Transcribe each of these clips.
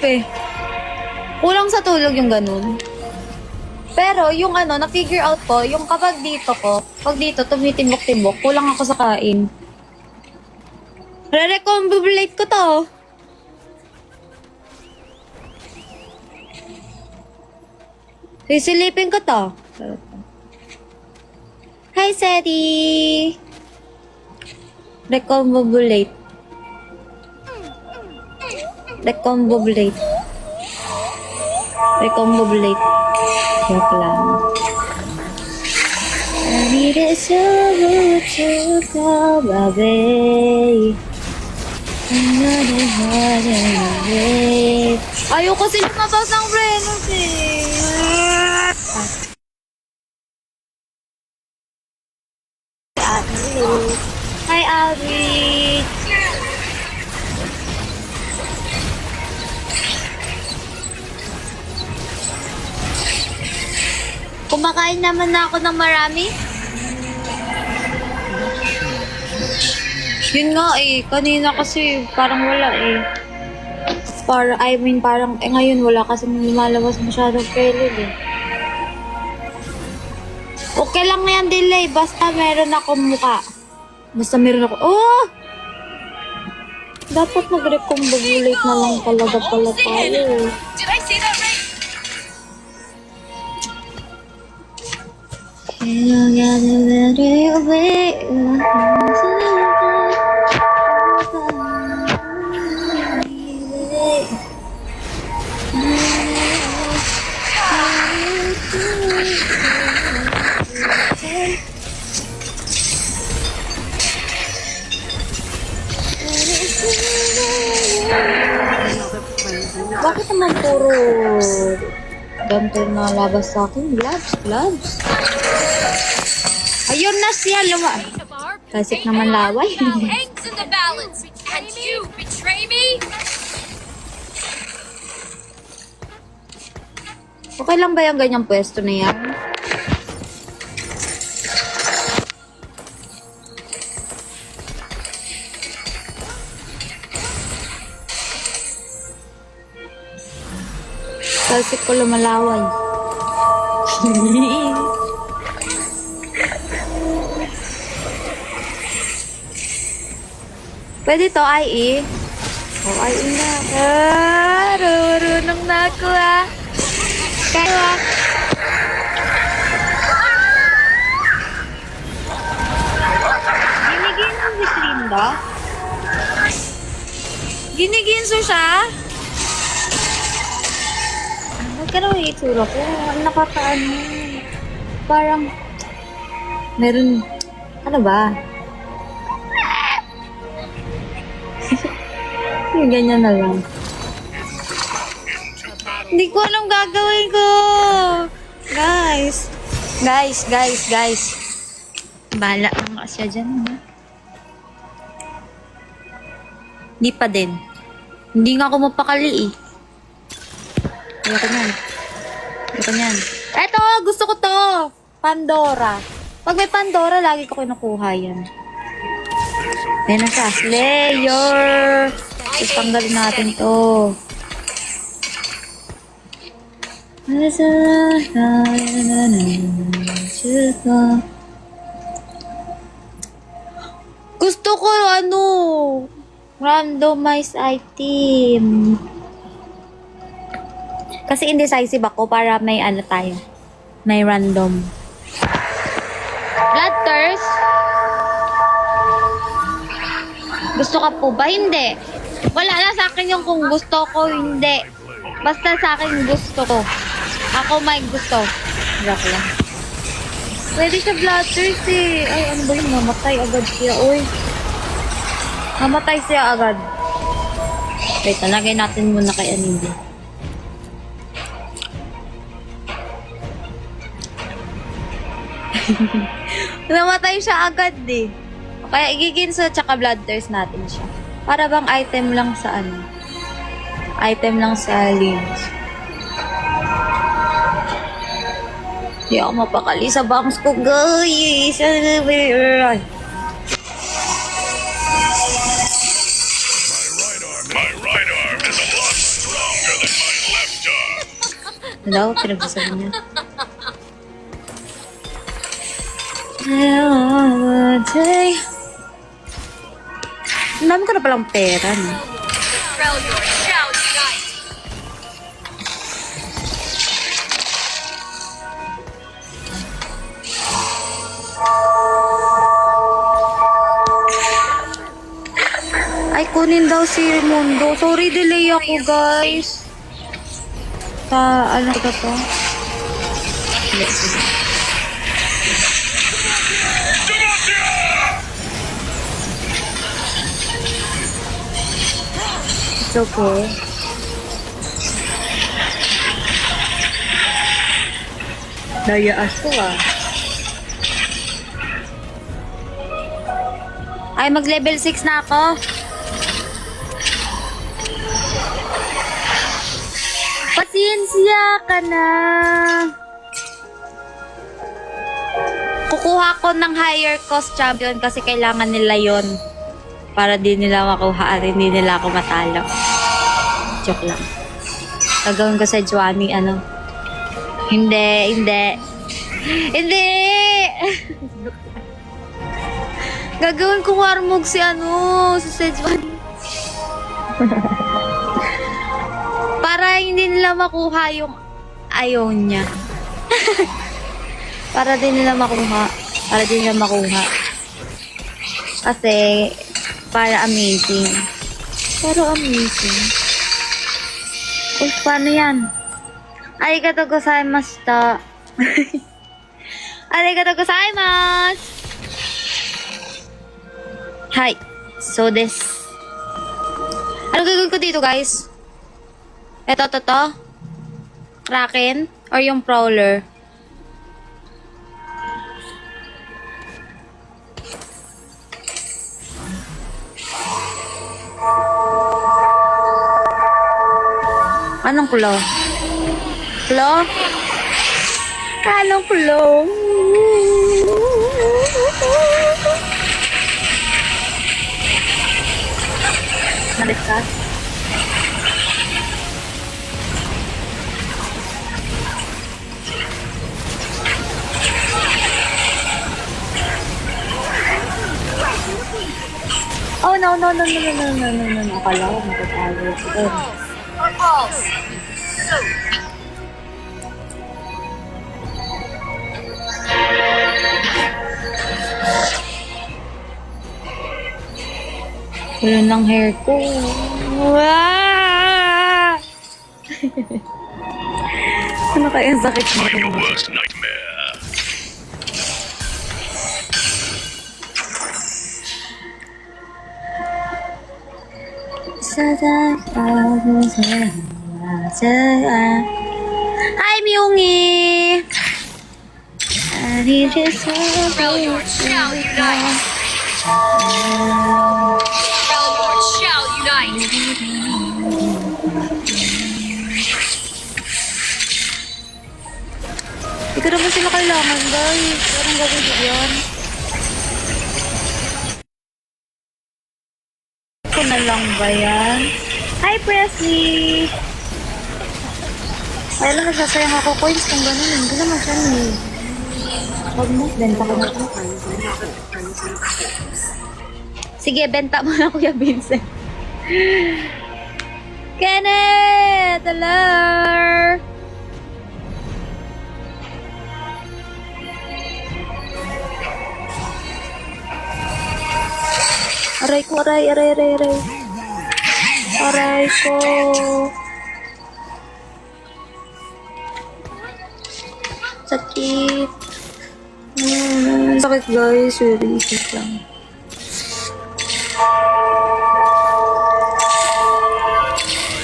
eh. Kulang sa tulog yung ganun. Pero yung ano, na-figure out ko, yung kapag dito ko, pag dito tumitimbok-timbok, kulang ako sa kain. Re-recombobulate ko to. Sisilipin ko to. Hi, Seti! Recombobulate. Recombobulate. Recombobulate. Joke lang. I need a summer to come away. Another heart and away. Ayoko sila mabas ng Renos eh. Hi, Abby. Kumakain naman na ako ng marami. Yun nga eh, kanina kasi parang wala eh. Parang ngayon wala kasi lumalabas masyadong pelid eh. Okay lang yan delay, basta meron akong mukha. Basta meron ako, oh! Dapat mag-recombobulate na lang talaga pala tayo. Did I say that right? You gotta let it away. Bakit naman puro ganito na labas sa akin? Gloves. Ayun na siya, Kasik naman laway. Now hangs in the balance, and you betray me? Okay lang ba yung ganyang pwesto na yan? Kasik ko lumalaway. Pwede to, IE. Oh, IE na. Rurunong na ako ah. Kaya ah. Ginigin mo si Trinda? Giniginso siya? Nagkaroon yung itsura ko. Nakakaano. Parang meron, ano ba? Yung ganyan na lang. Hindi ko alam gagawin ko. Guys. Bala lang nga siya dyan. Ha? Hindi pa din. Hindi nga ako mapakali eh. Ayoko niyan. Eto, gusto ko to. Pandora. Pag may Pandora, lagi ko kinukuha yan. Ayan na siya. Slayer. Tapos tanggalin natin to. Gusto ko randomized item. Kasi indecisive ako para may tayo. May random. Blood thirst. Gusto ka po ba? Hindi. Wala na sa akin yung kung gusto ko, hindi. Basta sa akin gusto ko. Ako may gusto. Joke lang. Pwede siya blood thirst eh. Ay, ano ba yun? Mamatay agad siya. Uy. Mamatay siya agad. Wait, talagay natin muna kay Anindi. Namatay siya agad eh. Kaya igiginso tsaka blood thirst natin siya. Para bang item lang sa item lang sa leads. Hindi ako mapakali sa bangs ko, guys. My right arm is a lot stronger Hello? Pinagsasabi niya. Ang dami ko na palang pera, no? Freljord shall unite. Ay, kunin daw si Mundo. Sorry, delay ako, guys. Ano ba to? It's okay. Nayaas ko ah. Ay, mag-level 6 na ako. Pasensya ka na. Kukuha ko ng higher cost champion kasi kailangan nila yon para di nila makuha at hindi nila ako matalo. Joke lang. Gagawin ko sa Juani, ano? Hindi. Gagawin ko warmog si si Sejuani. Para hindi nila makuha yung ayaw niya. Para din nila makuha. Kasi, para amazing. Uy, paano yan? Arigatou gozaimashita. Arigatou gozaimasu. Hi. So this. Ano gagawin ko dito, guys? Ito. Kraken? Or yung Prowler? Anong claw? Claw? Anong claw? Na-discuss? Oh, no. Akala ko matatalo. Pulse. Wala ng hair ko. Wow! Ano kaya ang sakit mo? Your worst nightmare. Hi, Myungi! Freljord shall unite. Freljord shall unite. Hindi ko naman sila kailangan, guys. Anong gagawin ko yan? Ako na lang ba yan? Hi, Presley! Kaya lang nagsasayang ako coins kung gano'n. Hindi naman siya ni. Huwag mo, benta ko na ito. Sige, benta mo na, Kuya Vincent. Kenneth! Hello! Aray ko, aray. Aray ko. Sakit. Sakit, guys. Really, sakit lang.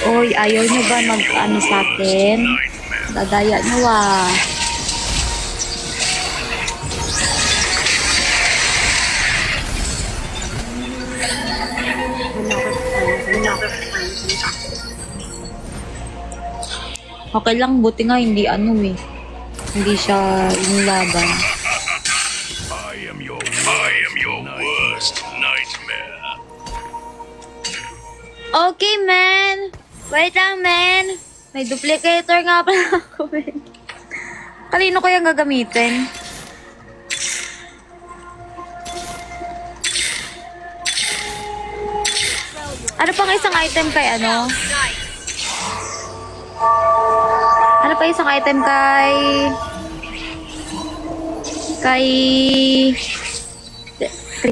Oy, ayaw nyo ba mag-ano sa akin? Dadaya nyo ah. Okay lang, buti nga hindi hindi siya inilaban. I am your worst nightmare. Okay, man. Wait lang, man. May duplicator nga pala ako eh. Kanino ko yung gagamitin? Ano pang isang item kay ano? Nice. Ano pa isang item kay...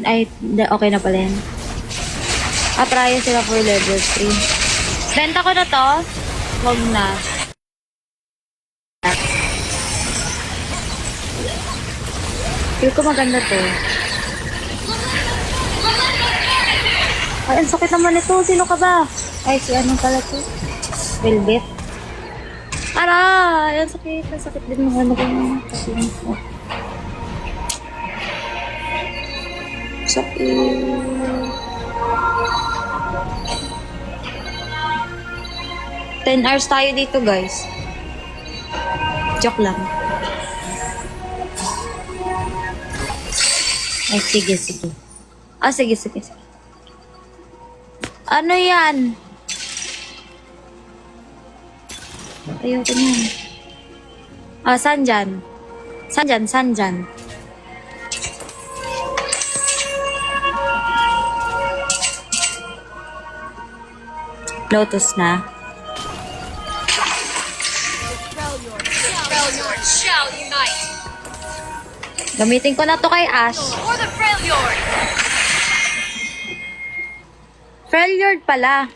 Ay, okay na pala yan. Try sila for level 3. Benta ko na to. Huwag na. Feel ko maganda to. Ay, ang sakit naman ito. Sino ka ba? Ay, si ano pala to? Velvet. Aray! Ang sakit. Ang sakit din ng ano ko na. Sakit. 10 hours tayo dito, guys. Joke lang. Ay, sige, sige. Sige, sige, sige. Ano yan? Ayoko na. Saan dyan? Saan dyan? Saan dyan? Lotus na. Freljord shall unite. Gamitin ko na to kay Ash. For the Freljord. Freljord pala.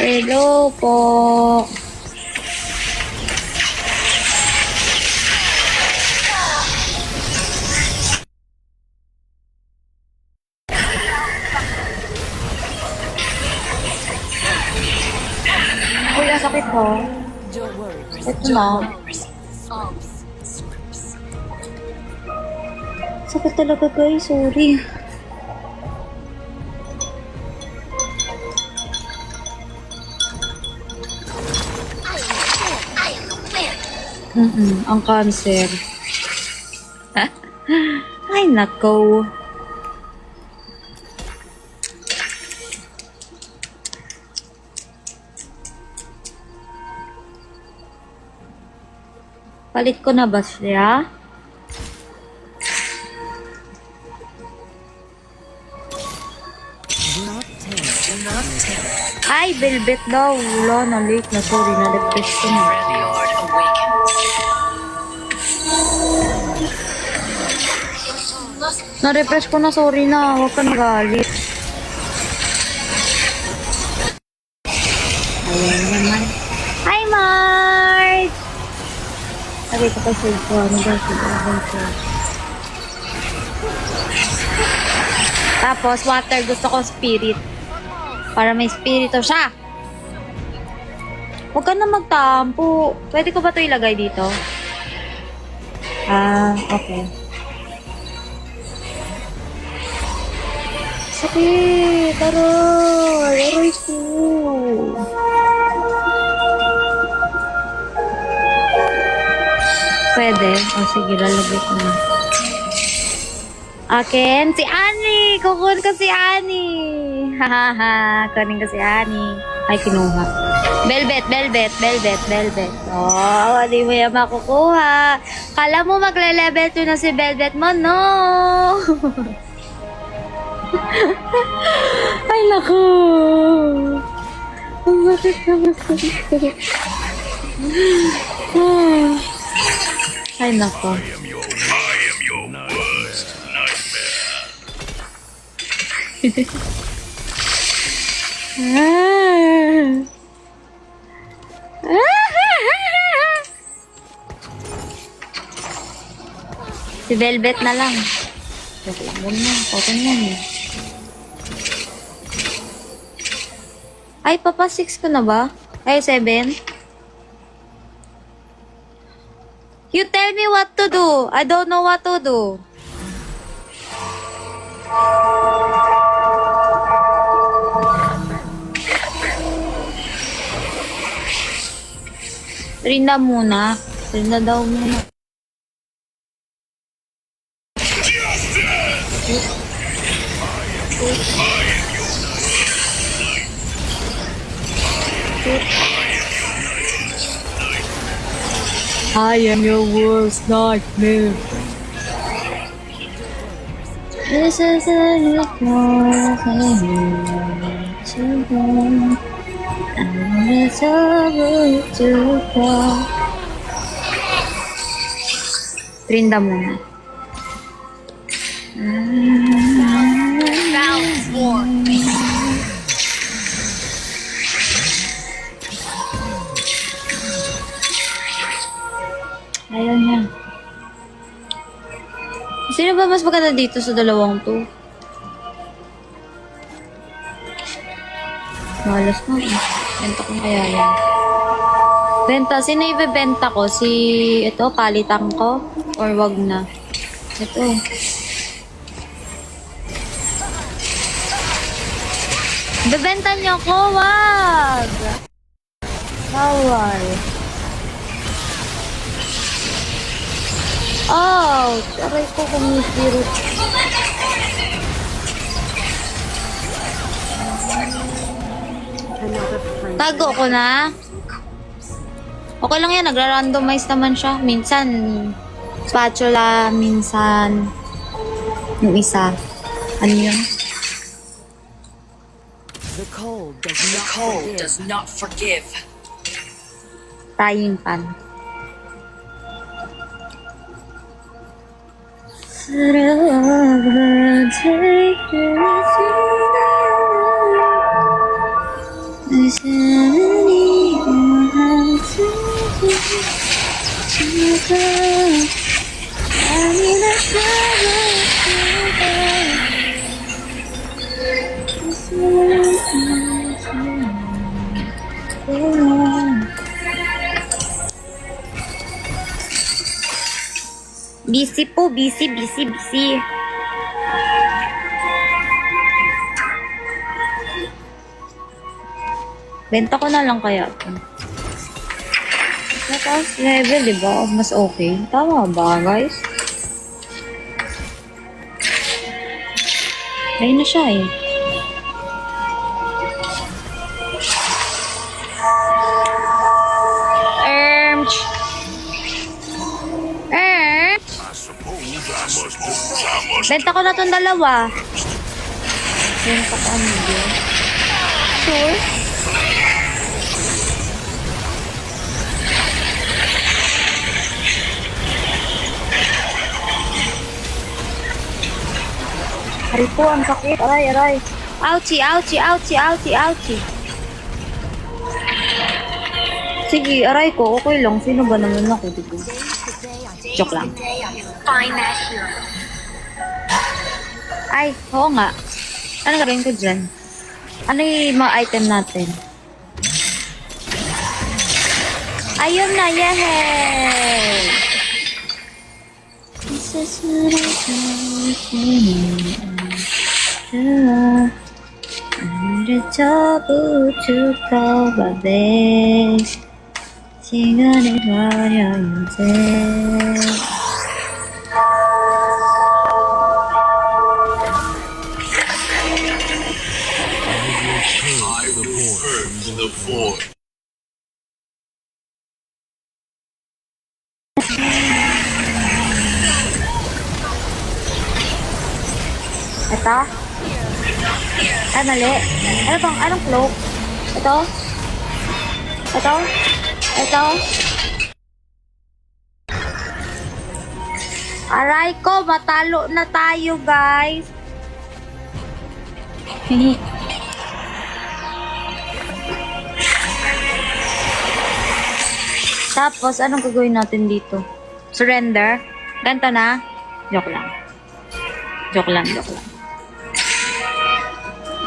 Hello po. Kuya, sakit ko. Ito na. Sakit talaga, guys. Sorry. Ang cancer. Ay, nako. Palit ko na ba siya? Ay, velvet daw. Wala na, late na. Sorry, na-refresh ko na. Na-refresh ko na, sorry na. Huwag ka nagalit. Ayan naman. Hi, Marge! Sabi ko pa save ko. Ano ba? Tapos, water. Gusto ko spirit. Para may spirito siya. Huwag ka na magtampo. Pwede ko ba ito ilagay dito? Okay. Sakit! Aray! Aray ko! Pwede? Sige, lalagay ko na. Akin? Si Annie! Kukunin ko si Annie! Hahaha! Kunin ko si Annie. Ay, kinuha. Velvet, velvet, velvet, velvet. Oh, hindi mo yan makukuha. Kala mo magle-level 2 na si Velvet mo? No! Ay, naku! Ang bakit na masakit. Ay, naku. I am your worst nightmare. Si Velvet na lang. Joke lang. Ganyan. Cotton yan eh. Ay, papa 6 ko na ba? Ay, 7? You tell me what to do. I don't know what to do. Rinda muna. Rinda daw muna. I am your worst nightmare. This is a new life to go. And it's over to go. Rinda muna. Balance war. Ayaw niya. Sino ba mas maganda dito sa dalawang to? Malas na. Benta ko kaya yan. Benta. Sino ibebenta ko? Si... Ito, palitan ko? Or wag na? Ito. Bebenta niyo ko? Wag! Bawal. Ouch! Aray ko kumisirot. Tago ko na. Okay lang yan, nagra-randomize naman siya. Minsan, spatula, minsan, yung isa. Ano yun? The cold does not forgive. Frying pan. Busy po, busy. Benta ko na lang kaya ito. Mataas level, di ba? Mas okay. Tama ba, guys? Ayun na siya eh. Benta ko na itong dalawa. Benta ko ano yun? Sure? Aray po, ang sakit. Aray. Ouchie. Sige, aray ko. Okay lang. Sino ba naman ako? Diba? Joke lang. Find that hero. Ay, oo nga. Ano gawin ko dyan? Ano yung mga item natin? Ayun na, yehey! This is what I'm the trouble to cover babe. 시간이 가려야지. The fort. Ito? Ay, mali. Ano bang, anong cloak? Ito? Aray ko, matalo na tayo, guys. Tapos, anong gagawin natin dito? Surrender? Ganto na? Joke lang.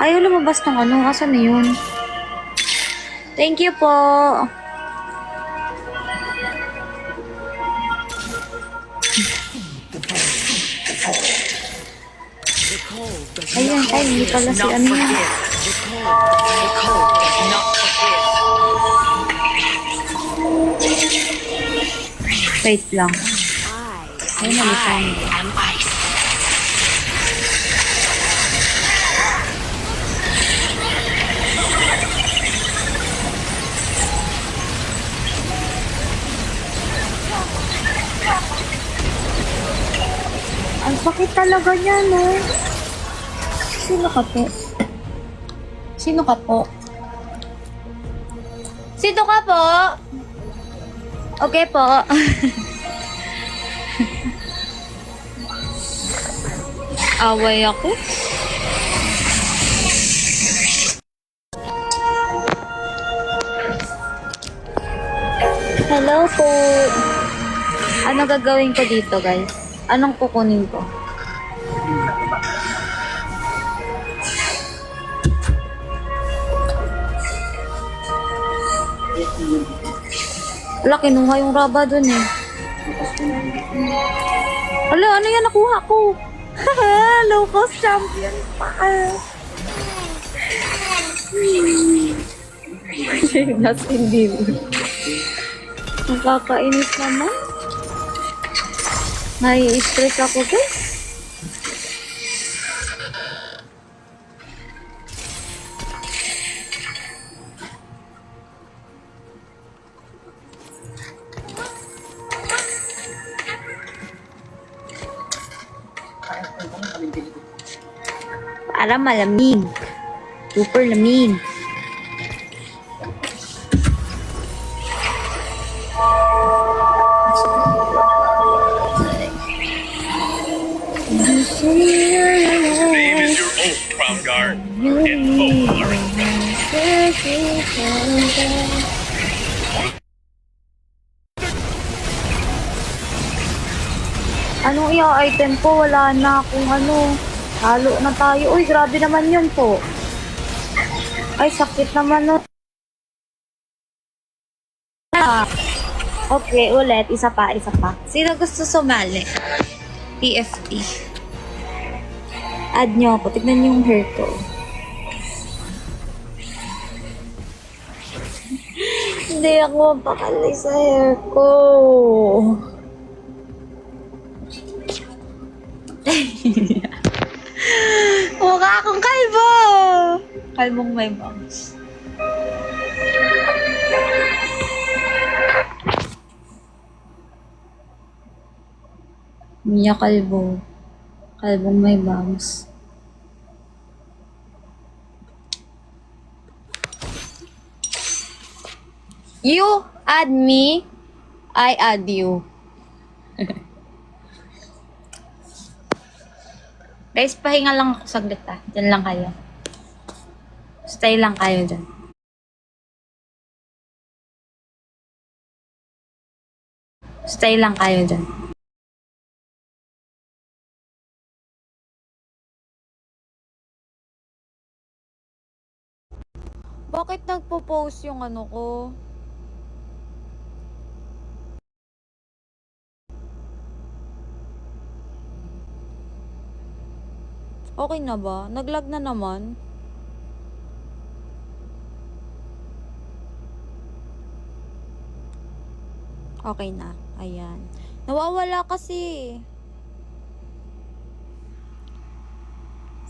Ayaw lumabas ng ano. Asan na yun? Thank you po. Ayun, hindi pala si ano. The cold does not forgive. Wait lang. I Ayun, nalisan. am ice. Ang sakit talaga niya, no? Sino ka po? Sino ka po? Sino ka po? Okay po. Away ako. Hello po. Ano gagawin ko dito, guys? Anong kukunin ko? Wala, kinuha yung raba dun eh. Ala, ano yan nakuha ko? Low cost champion pa. That's hindi. Nakakainis naman. Nai-stress ako, guys. Para malamig. Super lamig. Name is your old prom guard. And both are Anong i-item ko? Wala na akong ano. Halo na tayo. Uy, grabe naman yun po. Ay, sakit naman nun. Okay, ulit. Isa pa, isa pa. Sino gusto sumali? TFT. Add nyo ako. Tignan nyo yung hair ko. Hindi ako mapakali sa hair ko. Mukha akong kalbo! Kalbong may bangs. Mia kalbo. Kalbong may bangs. You add me, I add you. Guys, pahinga lang ako saglit ah. Diyan lang kayo. Stay lang kayo dyan. Stay lang kayo dyan. Bakit nagpo-post yung ano ko? Okay na ba? Naglag na naman. Okay na. Ayan. Nawawala kasi.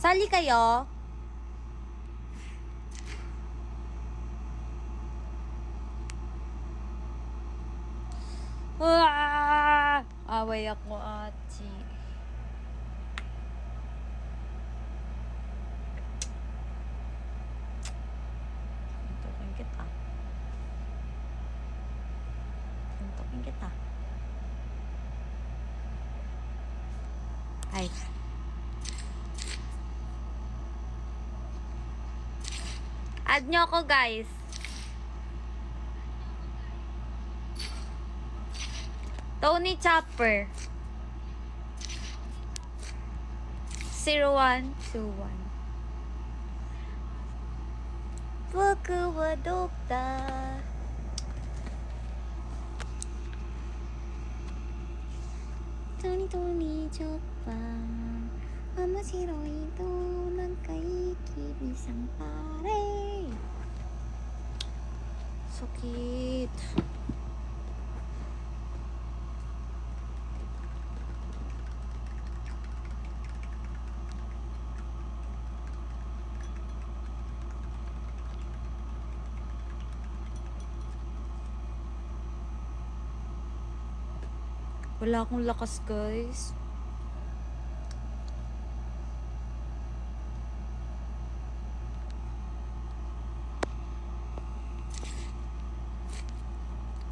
Sali kayo? Away ako, ati. Tuntukin kita. Tuntukin kita. Ay. Add nyo ako, guys. Tony Chopper 0121 僕はドクタートニトニチョッパー面白いと仲いい君さんパレーsakit Wala akong lakas, guys.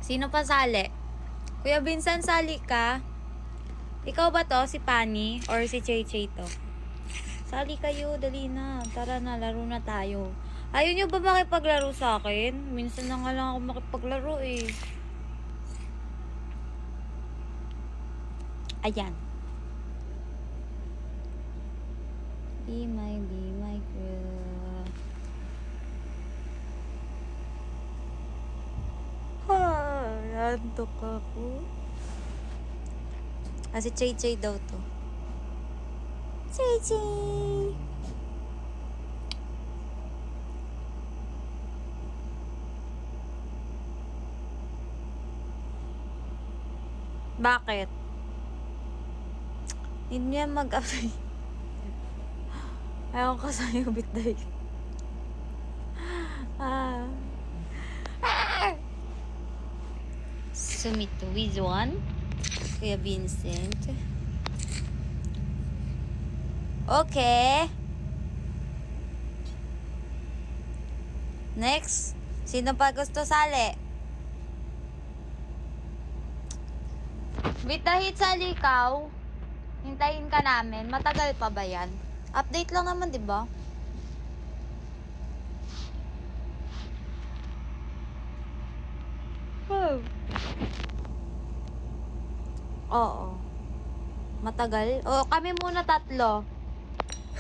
Sino pa sali? Kuya Vincent, sali ka? Ikaw ba to? Si Pani? Or si Chay Chay to? Sali kayo, dali na. Tara na, laro na tayo. Ayaw nyo ba makipaglaro sa akin? Minsan na nga lang ako makipaglaro eh. Ayan. Be my girl. Antok ako. Si Chay Chay daw to. Chay Chay! Bakit? Hindi niya mag-apply. Ayaw ko sa'yo, bitday. Sumito with one. Kuya Vincent. Okay. Next. Sino pa gusto sali? Bitahit sali ikaw. Hintayin ka namin. Matagal pa ba yan? Update lang naman, di ba? Oo. Matagal? Oo, kami muna tatlo.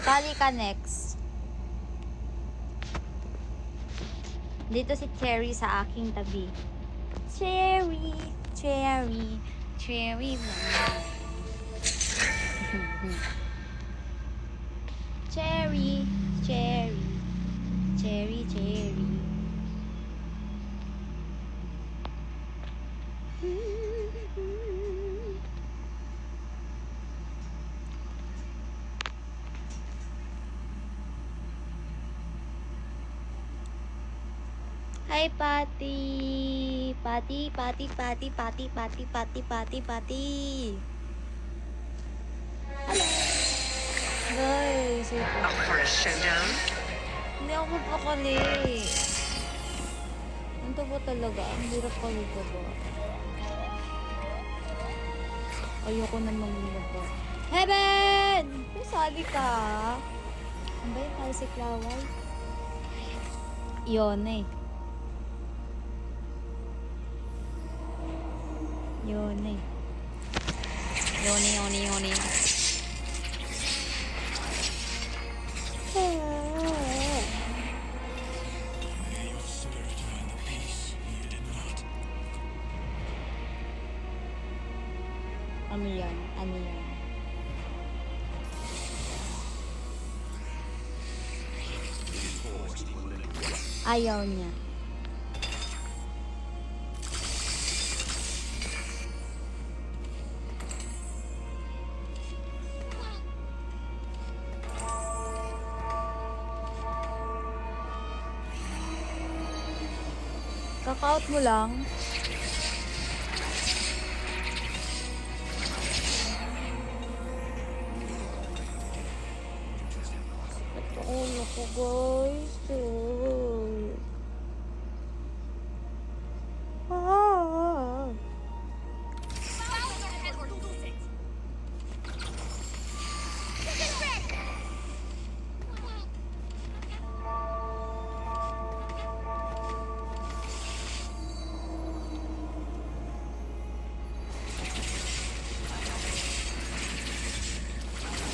Sali ka next. Dito si Cherry sa aking tabi. Cherry, Cherry, Cherry. Cherry, Cherry, Cherry, Cherry. Hi, Patty. Patty, Patty, Patty, Patty, Patty, Patty, Patty, Patty. Hello. Guys, A fresh showdown? hindi ako pakali. Ano ba talaga? Ang hirap kami ba? Ayoko naman yun ba. Heaven! Sali ka. Ano ba yung tayo si Klaway? Yun eh. Yoni. Yoni, Yoni, Yoni. Ano yan? Ano yan? Ayaw niya. Kaka-out mo lang. Ito ulo ko, guys.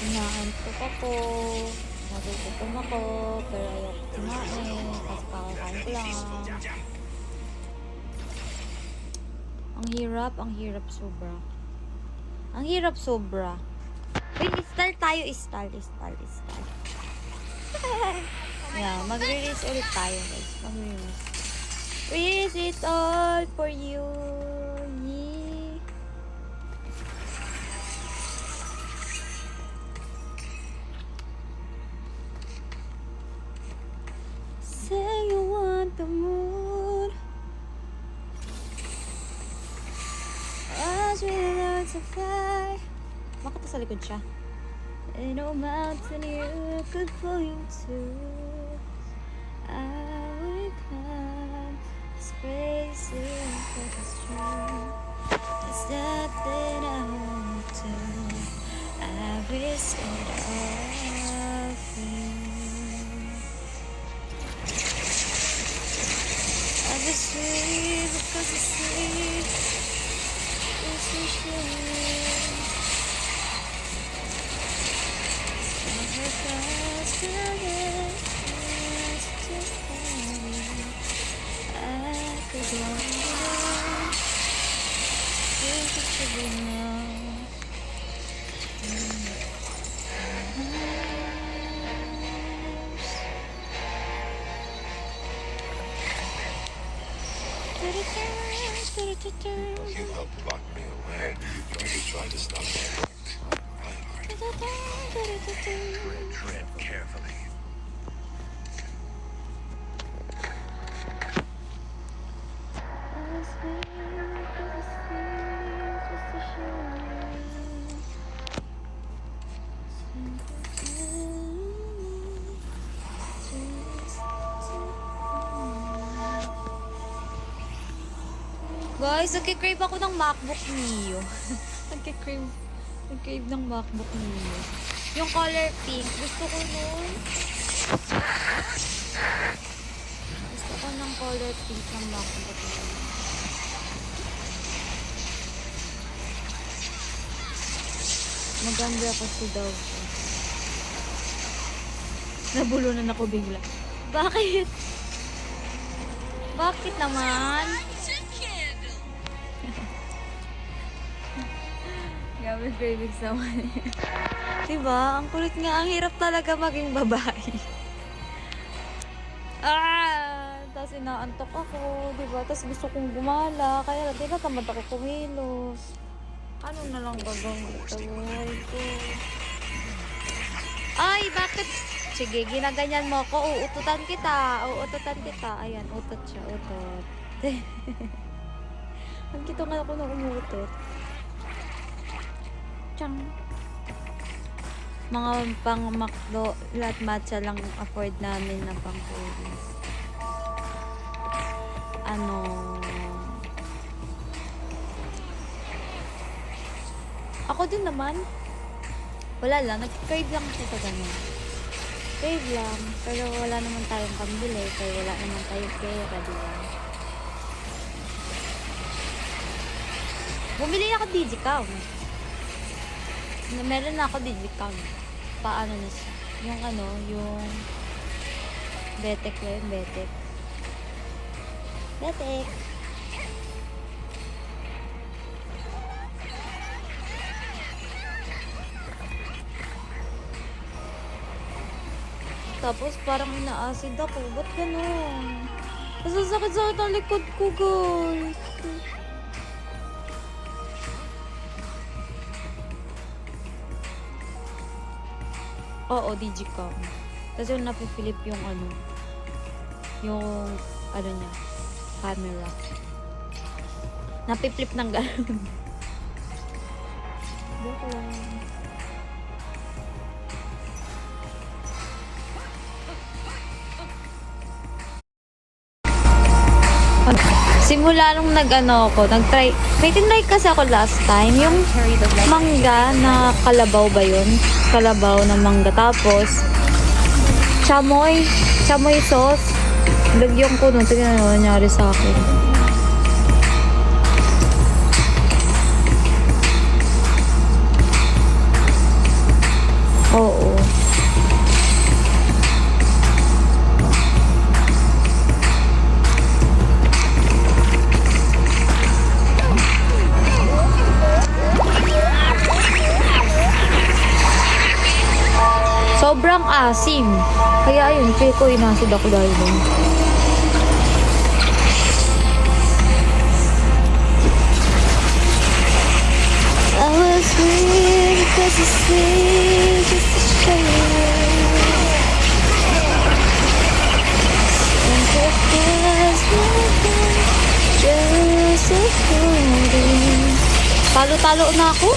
Inaantok ako. Nagugutom ako. Pero ayoko kumain. Kasi kakakain ko lang. Ang hirap sobra. Ang hirap sobra. Wait, start tayo. Start. Yeah, mag-release ulit tayo, guys. Mag-release. Is it all for you? Yeah. Say you want the moon. I should learn to to fly. Bakit sa likod siya? And no mountain you could point to, I would climb this crazy fucking stream. There's nothing I won't do. I risk it all for you. I just sleep because I sleep. It's a shame. Never fast again. It's just funny. I could go on. Think it should be now. You helped lock me away. You tried to stop my work. Tread carefully. Guys, nagkikrave ako ng MacBook Neo. Nagkikrave ng MacBook Neo. Yung color pink. Gusto ko nun. Gusto ko ng color pink ng MacBook Neo. Maganda kasi daw siya. Nabulunan ako bigla. Bakit? Bakit naman? Grabe cravings naman. Diba? Ang kulit nga. Ang hirap talaga maging babae. Tapos inaantok ako. Diba? Tapos gusto kong gumala. Kaya di ba tamad ako kumilos. Ano na lang gagawin ko? Ko. Ay, bakit? Sige, ginaganyan mo ako. Uututan kita. Uututan kita. Ayan, utot siya. Utot. Ang kito nga ako na umutot. Tiyang. Mga pang McDo, lahat matcha lang afford namin na pang cravings. Ako din naman. Wala lang, nag-crave lang siya sa ganun. Crave lang, pero wala naman tayong pambili, kaya wala naman tayong pera, diba? Bumili ako Digicam. Meron na ako Digicam. Paano na siya? Yung Betek ko yun, Betek. Betek! Tapos parang ina-acid ako. Ba't ganun? Masasakit sa likod ko, guys. Oo, Digicam. Kasi yung napiflip yung niya, camera. Napiflip ng gano'n. Joke lang. Simula nung nag-try, may tinry kasi ako last time, yung mangga na kalabaw ba yun? Kalabaw na mangga. Tapos, chamoy sauce. Lagyan ko nun. Tingnan mo, nangyari sa akin. Oo. Sobrang asim. Kaya ayun, feel ko inasid ako dahil doon. I was weird because it's sweet just to show you. And it was nothing, just a holding. Talo-talo na ako.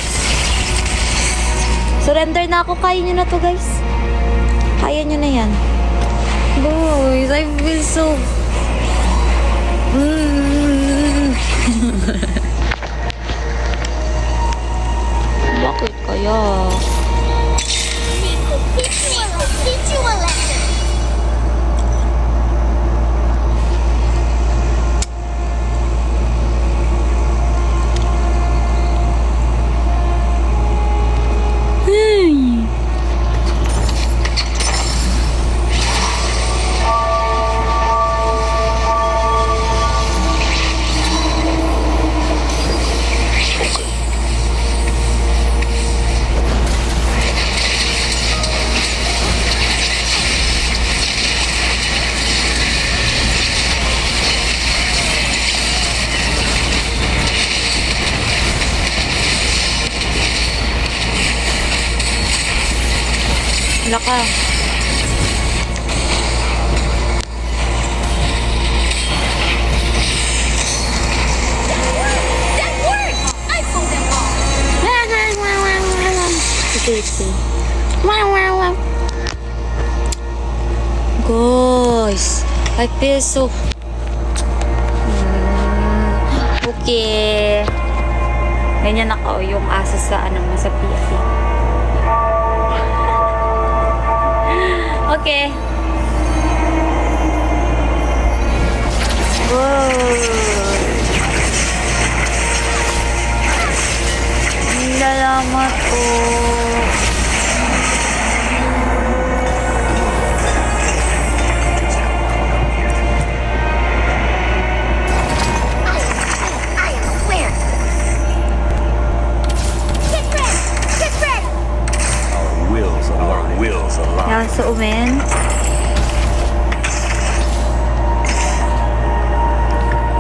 Surrender na ako. Kaya nyo na to, guys. Kaya nyo na yan. Boys, I feel so... Bakit kaya? Teach you a lesson. Wala ka. That worked! I pulled them all. Guys, I feel so... Okay. Ganyan ako yung asa sa ano mo sa PFP. Okay. Wow. Salamat po. I am aware. Get ready! Get ready! Our wills align. Yasuo, men.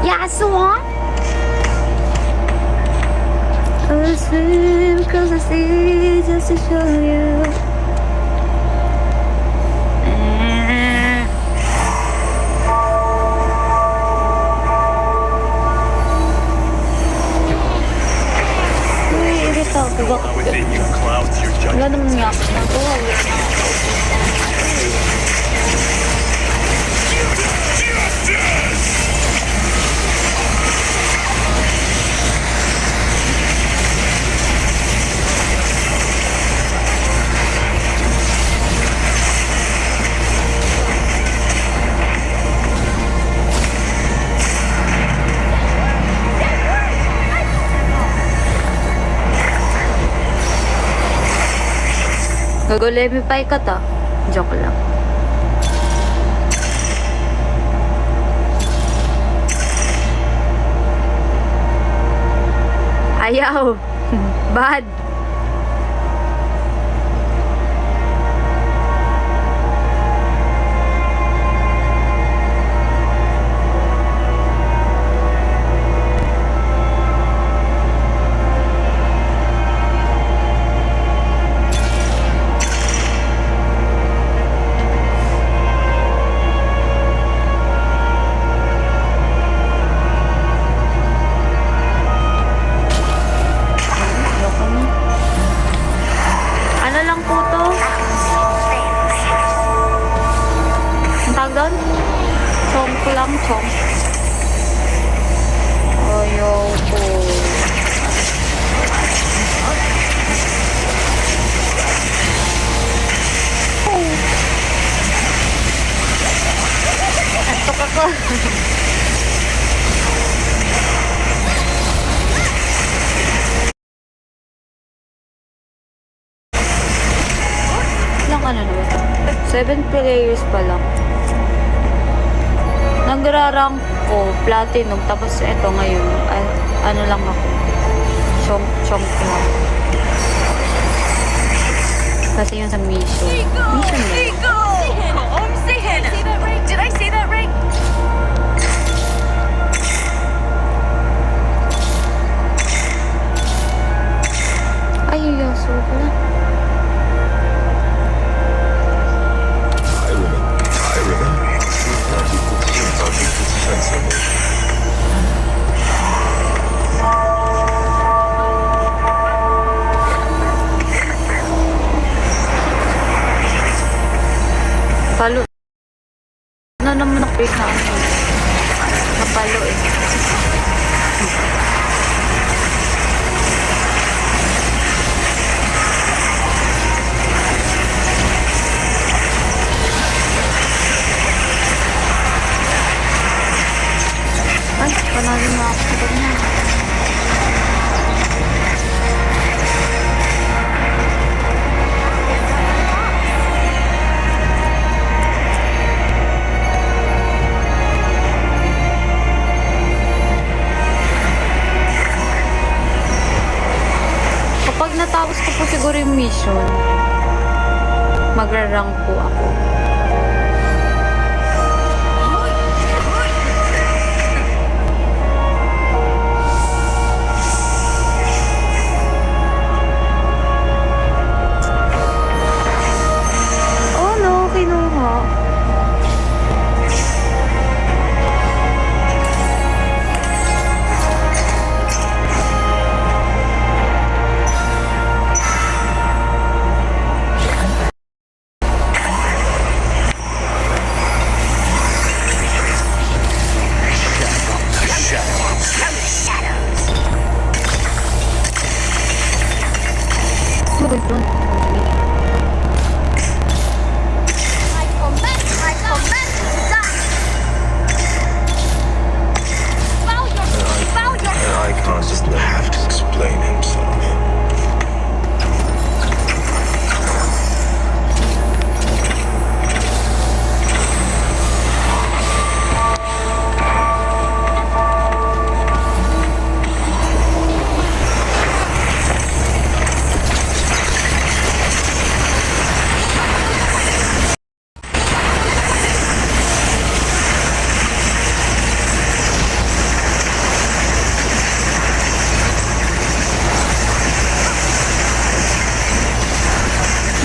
Yasuo? I swim cause I see just to show you. Uy, irita ako. Within you clouds your Wala judgment. naman nga ako nagawa. Gagolemify ka ta. Joke lang. Ayaw. Bad. Ano lang po to? Ang tawag doon? Chomp lang, chomp. Ayaw po. Antok ako. Ilang ano na ba ito? 7 players pa lang. Nagrarang ko, platinum, tapos ito ngayon, ano lang ako. Chomp lang. Kasi yun sa mission. Mission ba? Say Hannah! Say Hannah! Say that right? Did I say that right? Ay, Yasuo pala. I remember. Sensible. mo ako sa ganyan. Kapag natapos ko po siguro yung mission, magra-rank po ako. Oh no, kinuha. I command you to die. Bow your Icon doesn't have to explain himself.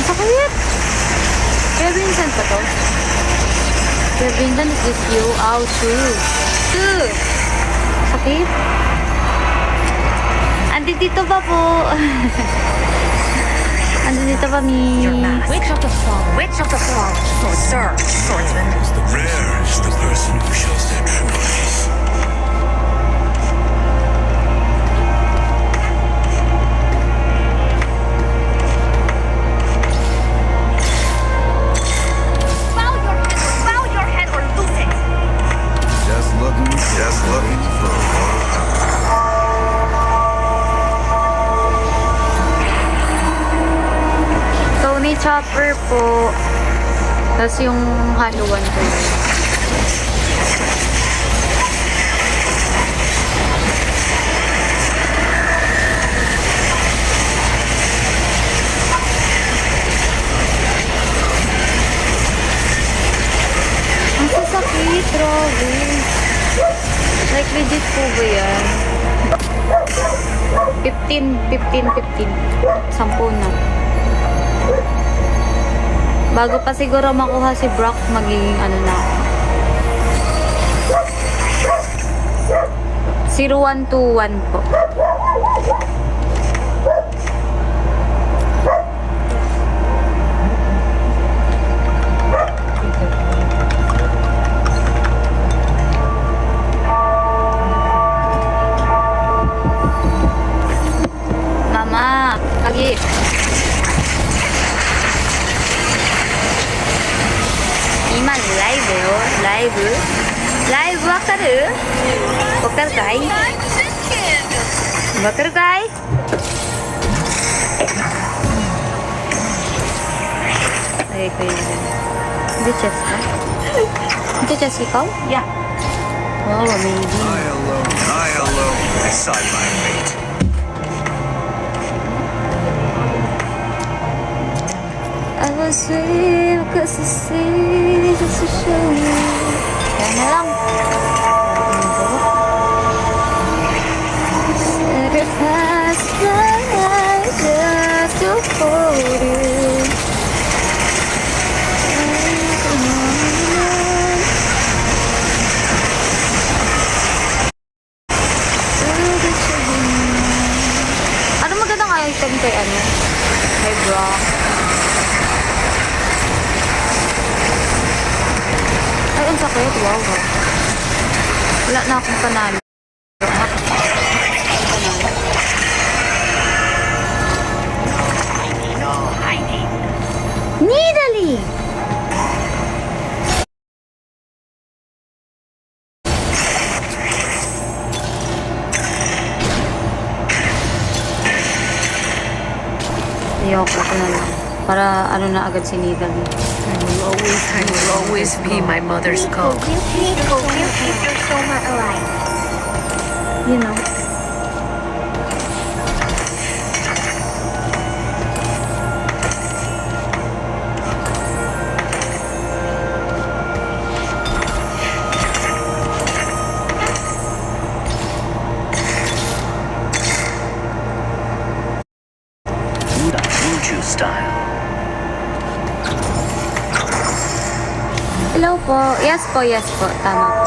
Sakit! Kuya Vincent pa to? Kuya Vincent, is this you? Ow, two. Sakit? Andito ba po? Andito ba, mi? Witch of the Fall. Witch of the Fall. Sir, swordsman. Rare is the person who shows their true face. bow your head or lose it. Just looking for a long time. Tony Chopper po. Tapos yung haluan ko yun. Ang sasakit, grabe. Like, legit po ba yan? 15. 10 na. Bago pa siguro makuha si Brock, magiging ano na ako. 0121 po. Mama, lagi. Ima live yo, live わかる？わかるかい？ I'm chicken. わかるかい？Ay, kayo dyan. Hindi chess ka? Hindi chess ikaw? Yeah. Wow, amazing. I alone decide my fate. I was sweet because the sea just to show you. Kaya na lang. Sacrifice my life just to hold you. Ano magandang item kay ano? Kay Brock? Ay, ang sakit. Wow. Wala na akong panalo. Nidalee! Ayoko ko na lang. Para ano na agad si Nidalee. I will always be my mother's cub. You know. Buddha Wuju style. Hello po. Yes po, yes po. Tama po.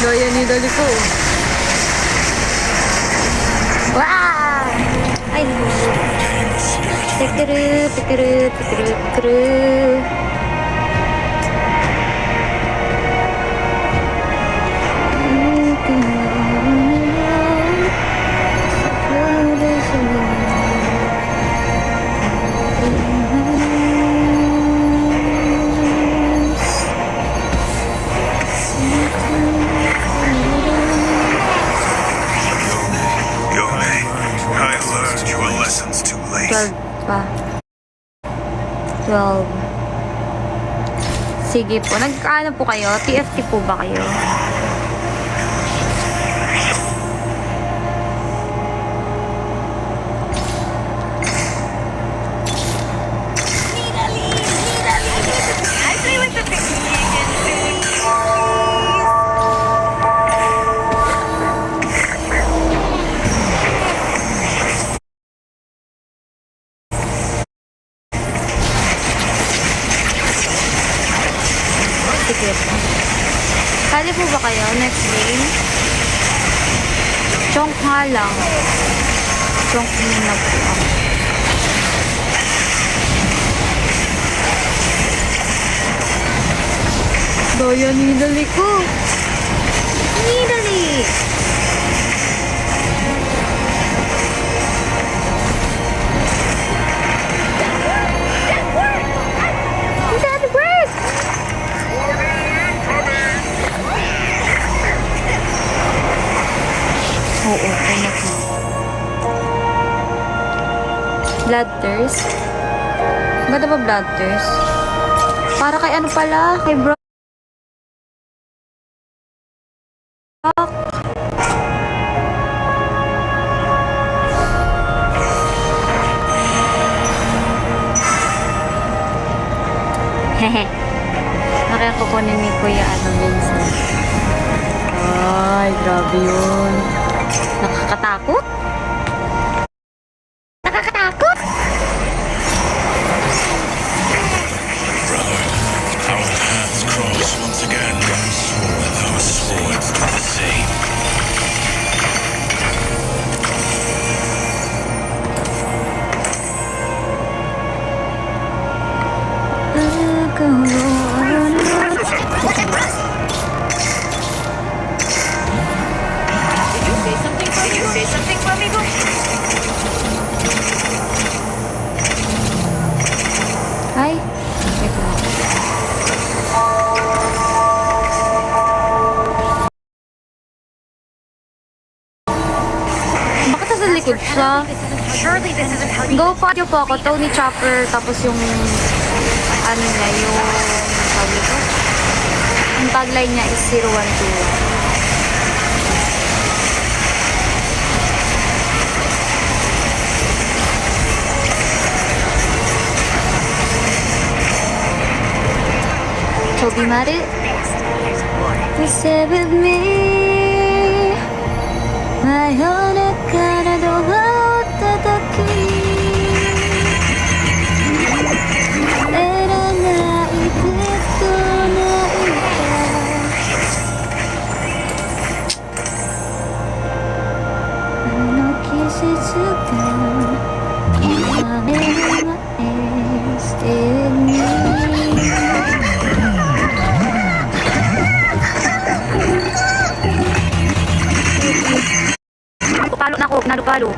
Gaya ni Dali ko. Wow! Ay, nahulog. Tikuru, tikuru, tikuru, tikuru. Yone, I learned your lessons too late. 12 pa. 12. Sige po. Nagkaano po kayo? TFT po ba kayo? Sige po. Kali po ba kayo? Next game? Chonk nga lang. Chonk muna po ako. Daya Nidalee ko. Nidalee! That worked! Oo, connect na. Bloodthirst? Ganda ba Bloodthirst? Para kay ano pala? Kay Brock. Hehe. Nakaya kukunin ni Kuya ano Vincent. Ay, grabe yun. Nakakatakot? Nakakatakot? Our paths cross once again, with our swords do the same. Say something for me, boo. Ay, wait lang. Bakit nasa likod siya? Surely this isn't how you... Go patio po ako, Tony Chopper, tapos yung ano niya, yung sabi ko, yung tagline niya is 0121. Toby Maru, you stay with me. My own体を叩き選ばないでと泣いたあの季節が今目の前捨てにpalo na ako, nalupalo.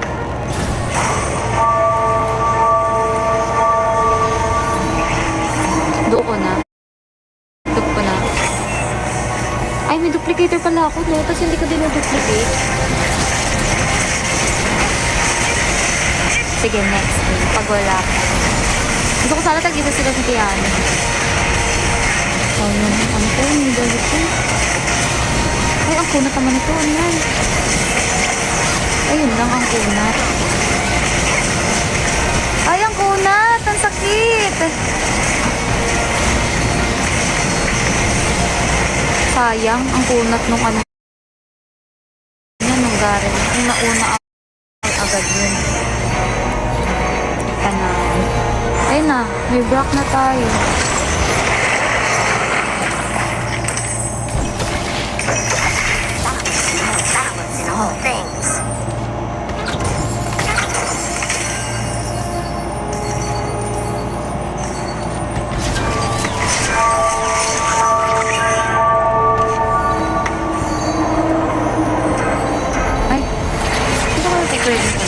duplicator pala ako, no? Tapos hindi ko dinuduplicate. Sige, next day. Pag wala ko. Gusto ko sana tag-isa sila sa Tiana. Ano to? May galit ko. Ay, ang kunat naman ito. Ano yan? Ayun lang ang kunat. Ay, ang kunat! Ang sakit! Sayang, ang kunat nung ano. Yan, nung Garen. Yung nauna ang agad yun. Panalo. Ayun na, may block na tayo. Ay, dito ko take ready ko.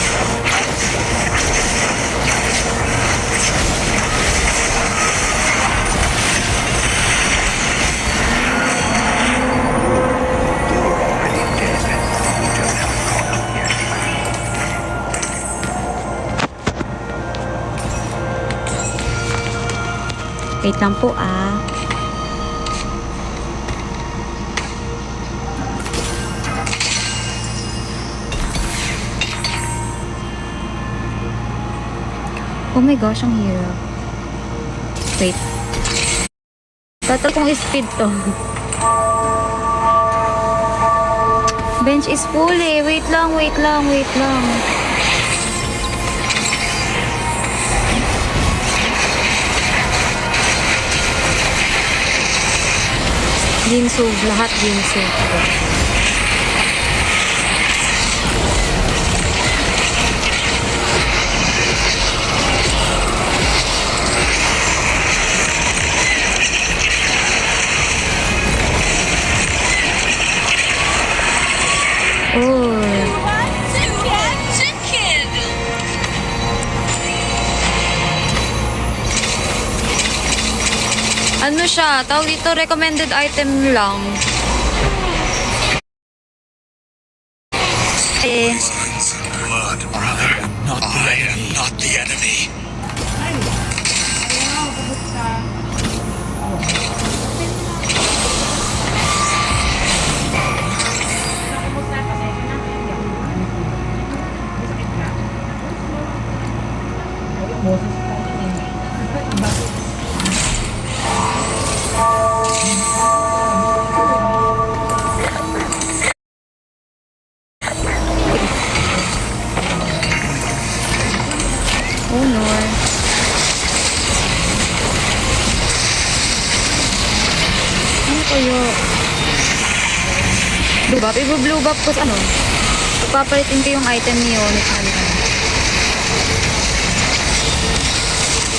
Wait lang po ah. Oh my gosh, ang hirap. Wait. Tatal kong speed to. Bench is full eh. Wait lang, wait lang, wait lang. Ginsug, lahat ginsug. Oh. To catch a candle. Ano siya? Tawag dito, recommended item lang. Eh, Blood, brother. I am not the enemy. oh no. Ano kayo? Blue buff? I-blue buff ko sa ano? Papalitin ko yung item ni Onyx.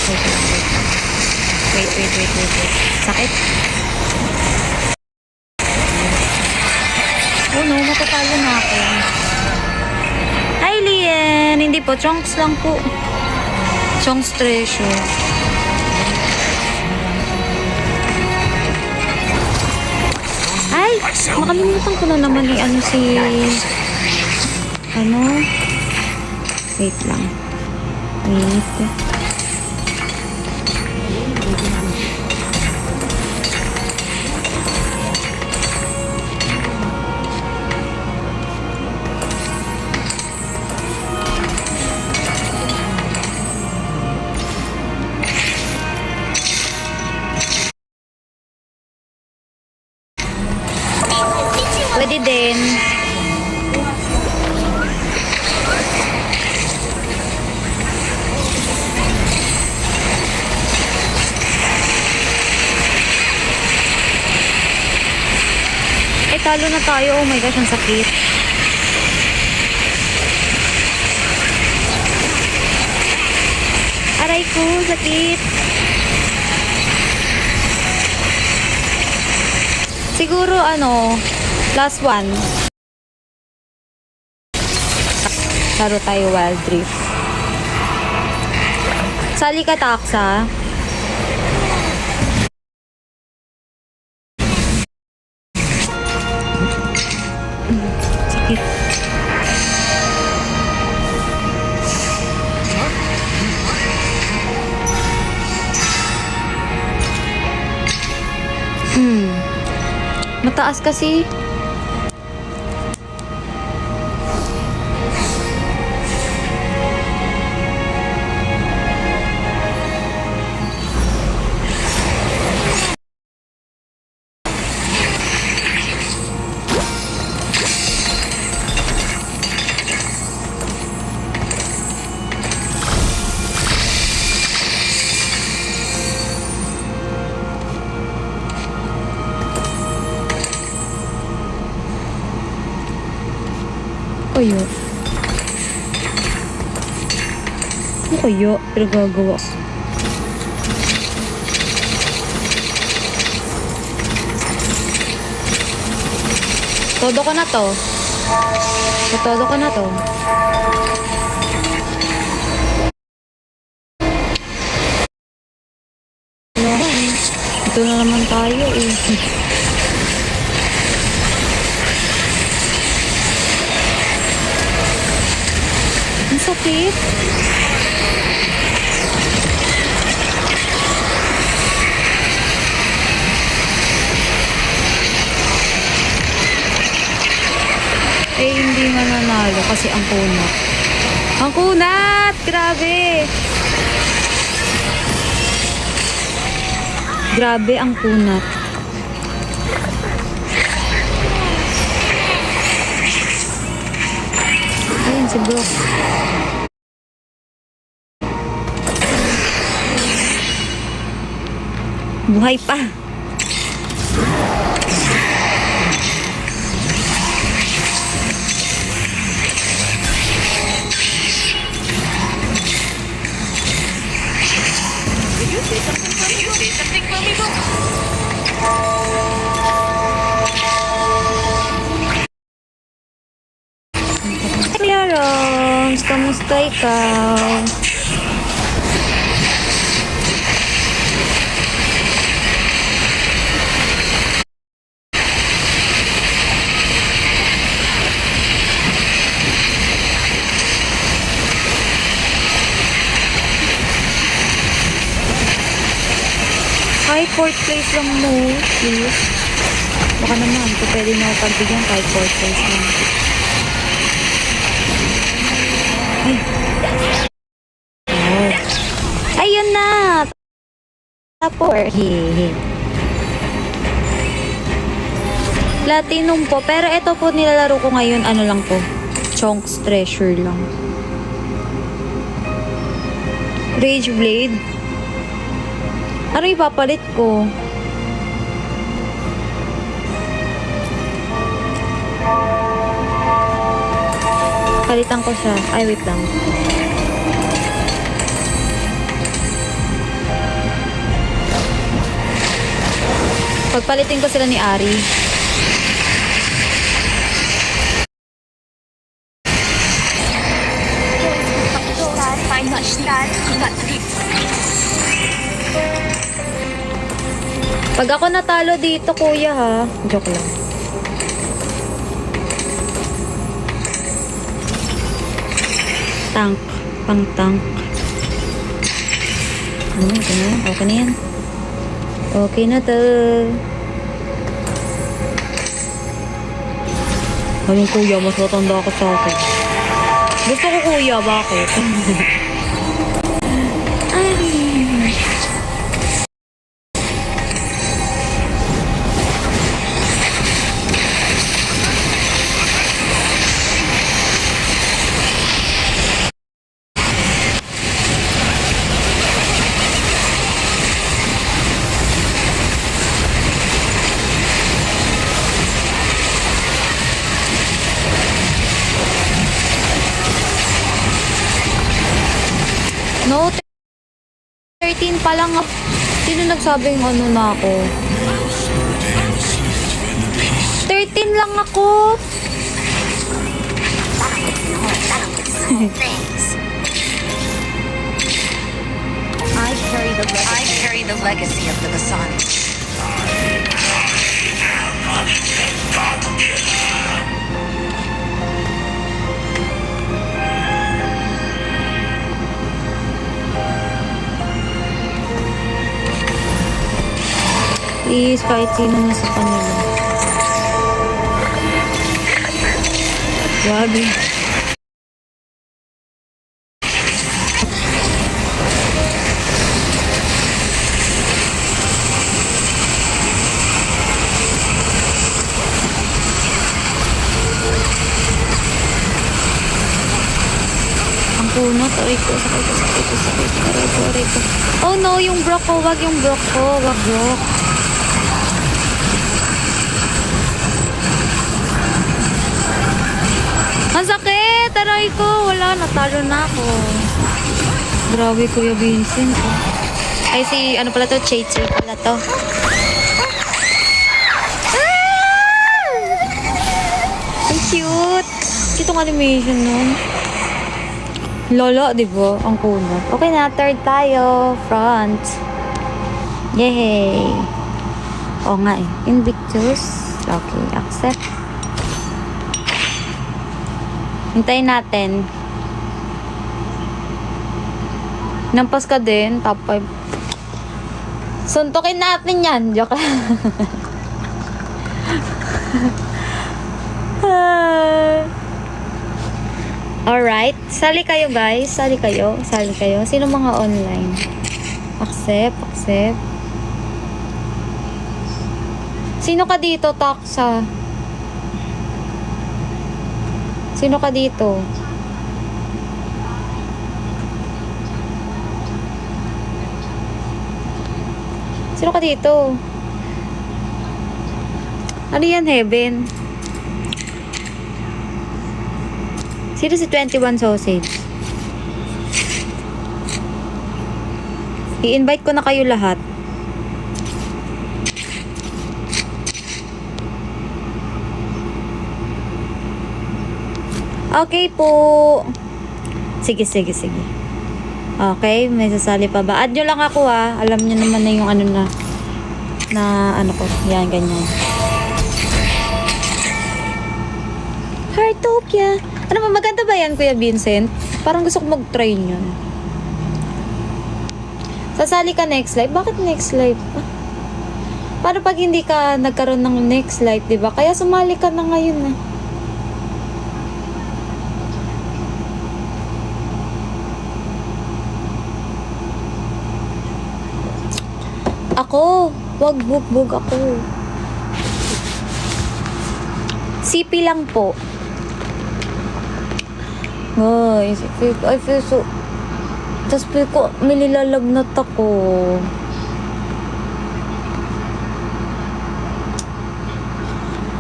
Wait lang, wait lang. Wait. Sakit. Oh no, matatalo na ako. Hi, Lien! Hindi po, chunks lang po. Chunks treasure. Ay! Makalimutan ko na naman ni ano si... Ano? Wait lang. Wait. Pwede din. Eh, talo na tayo. Oh my gosh, ang sakit. Aray ko, sakit. Siguro, ano, last one. Laro tayo Wild Rift. Sali ka, Taksa. taas kasi. Kaya? Ano kaya? Pinagagawa. Todo ko na to. Todo ko na to. No, ito na naman tayo eh. Ang sakit. Eh, hindi mananalo kasi ang kunat. Ang kunat! Grabe! Grabe ang kunat. Ayun si Brock. Buhay pa. Clarence, kamusta ikaw? Kahit 4th place lang mo, please. Baka naman, kung pwede na ako pagbigyan kahit 4th place lang. Ay. Oh. Ayun na! Tapos. Platinum po. Pero ito po nilalaro ko ngayon, ano lang po. Chunks Treasure lang. Rage Blade. Ano ipapalit ko? Palitan ko siya. Ay, wait lang. Pagpalitin ko sila ni Ari. Pag ako natalo dito, kuya, ha? Joke lang. Tank. Pang tank. Ano na, ito na yan. Okay na yan. Okay na to. Anong kuya? Mas matanda ako sa akin. Gusto ko kuya. Bakit? Ay. No, 13 pa lang ako. Sino nagsabing ano na ako? 13 lang ako. I carry the legacy of the Masani. Please, kahit sino na sa kanila. Wag. Ang kunot. Aray ko, sakay ko. Aray ko. Oh no, yung brook ko. Wag yung brook ko. Wag brook. Ang sakit! Aray ko! Wala, natalo na ako. Grabe, Kuya Vincent. Ay, si, ano pala to? Chaser pala to. Ah! Ang cute! Cute ang animation nun. Lolo, di ba? Ang kunot. Okay na, third tayo. Front. Yay! Oo nga eh. Invictus. Okay, accept. Hintayin natin. Nampas ka din. Top 5. Suntukin natin yan. Joke lang. Alright. Sali kayo guys. Sali kayo. Sino mga online? Accept. Sino ka dito, Taksa? Sino ka dito? Sino ka dito? Ano yan, Heaven? Sino si 21 Sausage? I-invite ko na kayo lahat. Okay po. Sige. Okay, may sasali pa ba? Add nyo lang ako ha. Alam nyo naman na yung ano na ano ko. Yan, ganyan. Heartopia. Ano ba, maganda ba yan, Kuya Vincent? Parang gusto ko mag-try yun. Sasali ka next live? Bakit next live? Paano pag hindi ka nagkaroon ng next live, diba? Kaya sumali ka na ngayon na. Ako, wag bugbog ako. CP lang po. Guys, I feel so... Tapos feel ko, may nilalagnat ako.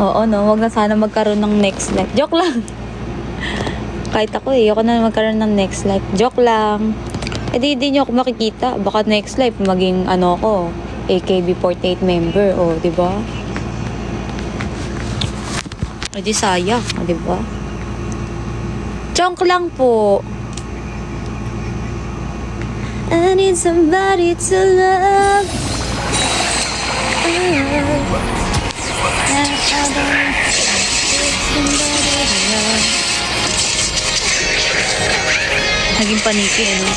Oo, no, wag na sana magkaroon ng next life. Joke lang. Kahit ako ayoko na magkaroon ng next life. Joke lang. Eh di nyo ako makikita. Baka next life maging ano ko, AKB48 member, oh, di ba? Eh di sayang, oh, di ba? Chonk lang po. I need somebody to love. Naging paniki, ano?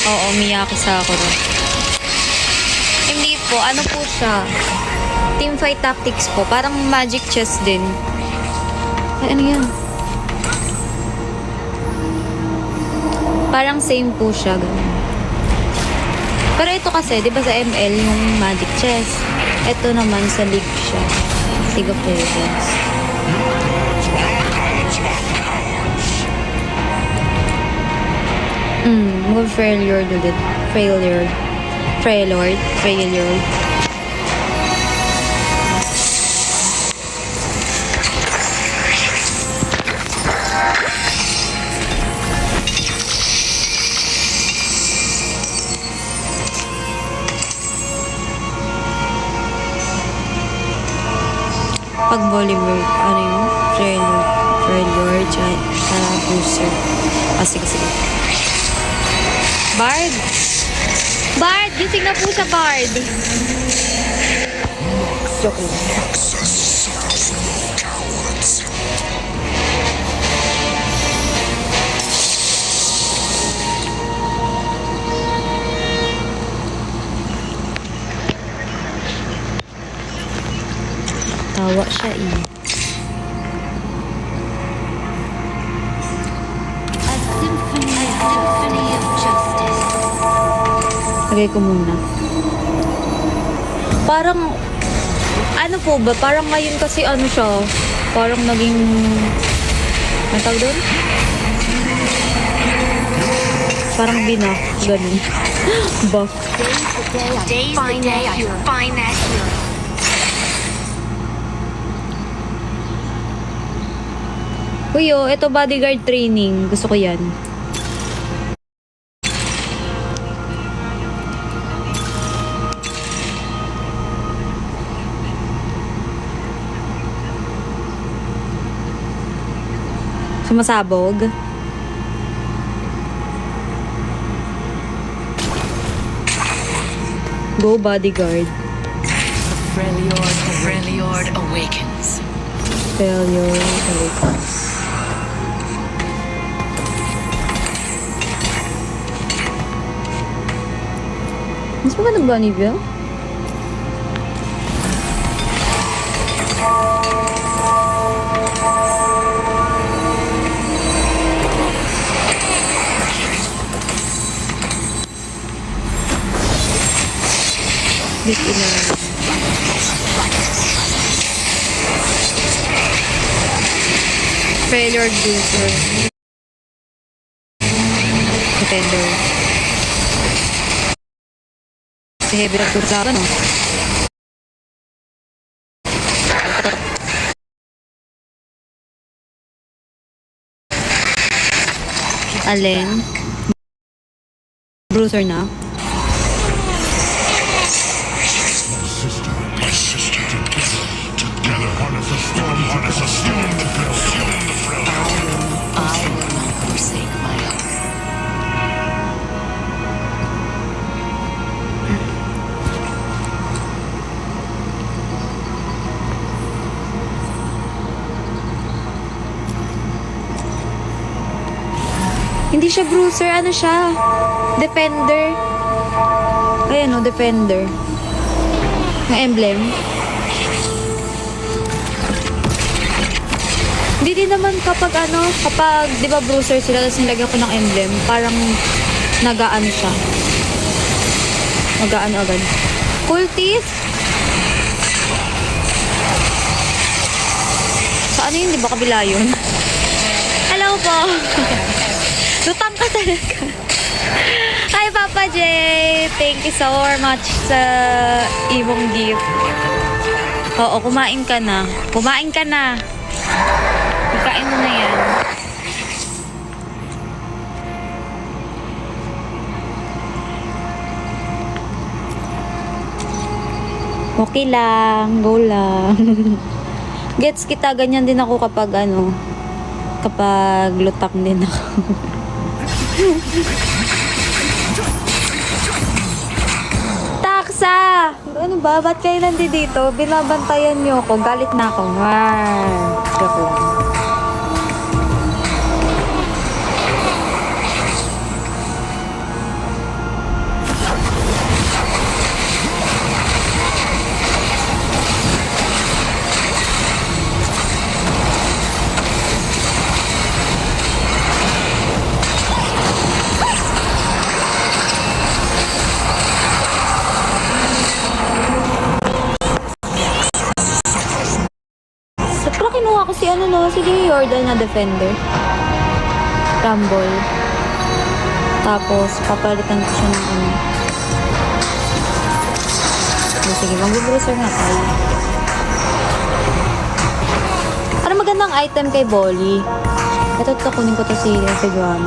Oo, Miyaki Sakura. Hindi po, ano po siya? Teamfight tactics po. Parang magic chess din. Ay, ano yan? Parang same po siya. Ganun. Pero ito kasi, di ba sa ML yung magic chess? Ito naman sa League siya. League of Legends. Failure ulit. Failure. Pag Bollywood, ano yun? Failure, booster. Sige. Bard! Gising na po siya, Bard! Joke lang. Tawa siya eh. symphony of justice. Lagay ko muna. Parang, ano po ba? Parang ngayon kasi ano siya, parang naging, ano tawag doon? Parang binuff, ganun. Buff. Days the day I find that hero. Uy, oh, ito bodyguard training. Gusto ko yan. Sumasabog. Go bodyguard. Freljord awakens. Failure. Mas magandang ba, Nivea? Bit ina. Failure user. Defender. Si Heavy Recruiter, no? Alin? Bruiser na? I will not forsake my own. Hindi siya bruiser, ano siya? Defender. Ayan o, defender. Ng emblem. Hindi din naman kapag di ba bruiser sila, tapos nilagyan ko ng emblem, parang nagaano siya. Nagaano agad. Cultist? Sa ano yun, di ba kabila yun? Hello po! Lutang ka talaga. Hi, Papa J! Thank you so much sa imong gift. Oo, kumain ka na. Kumain ka na. Kain mo na yan. Okay lang. Go lang. Gets kita. Ganyan din ako kapag kapag lutang din ako. Taksa! Ano ba? Ba't kayo nandito? Binabantayan niyo ako. Galit na ako. Joke lang. Kinuha ko si Jordan na defender. Rumble. Tapos, papalitan ko siya ng Sige, mag-bruiser nga tayo. Para magandang item kay Bolly. Ito, kunin ko to si Juan.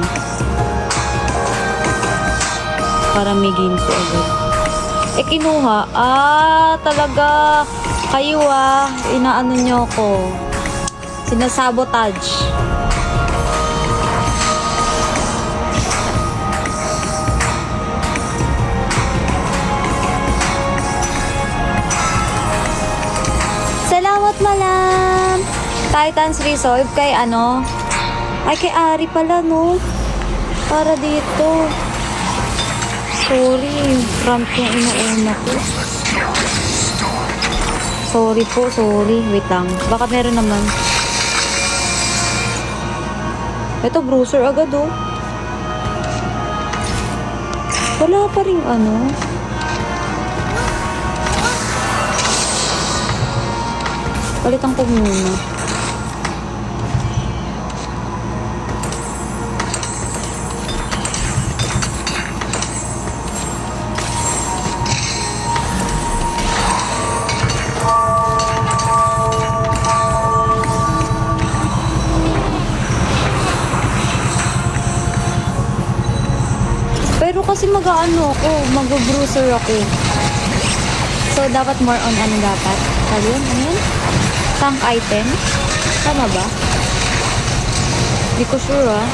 Para may ginso agad. Kinuha. Talaga. Kayo inaano nyo ko. Sinasabotage. Salamat malam. Titans Resolve kay Ay, kay Ari pala, no? Para dito. Sorry. Ramp yung inuuna ko. Sorry po, sorry. Wait lang. Baka meron naman. Ito, bruiser agad, oh. Wala pa rin ano. Palitan ko muna. Pero kasi mag-ano ako, mag-bruiser ako. So, dapat more on ano dapat? Sabi yun? Ano yun? Tank item? Tama ba? Hindi ko sure ah.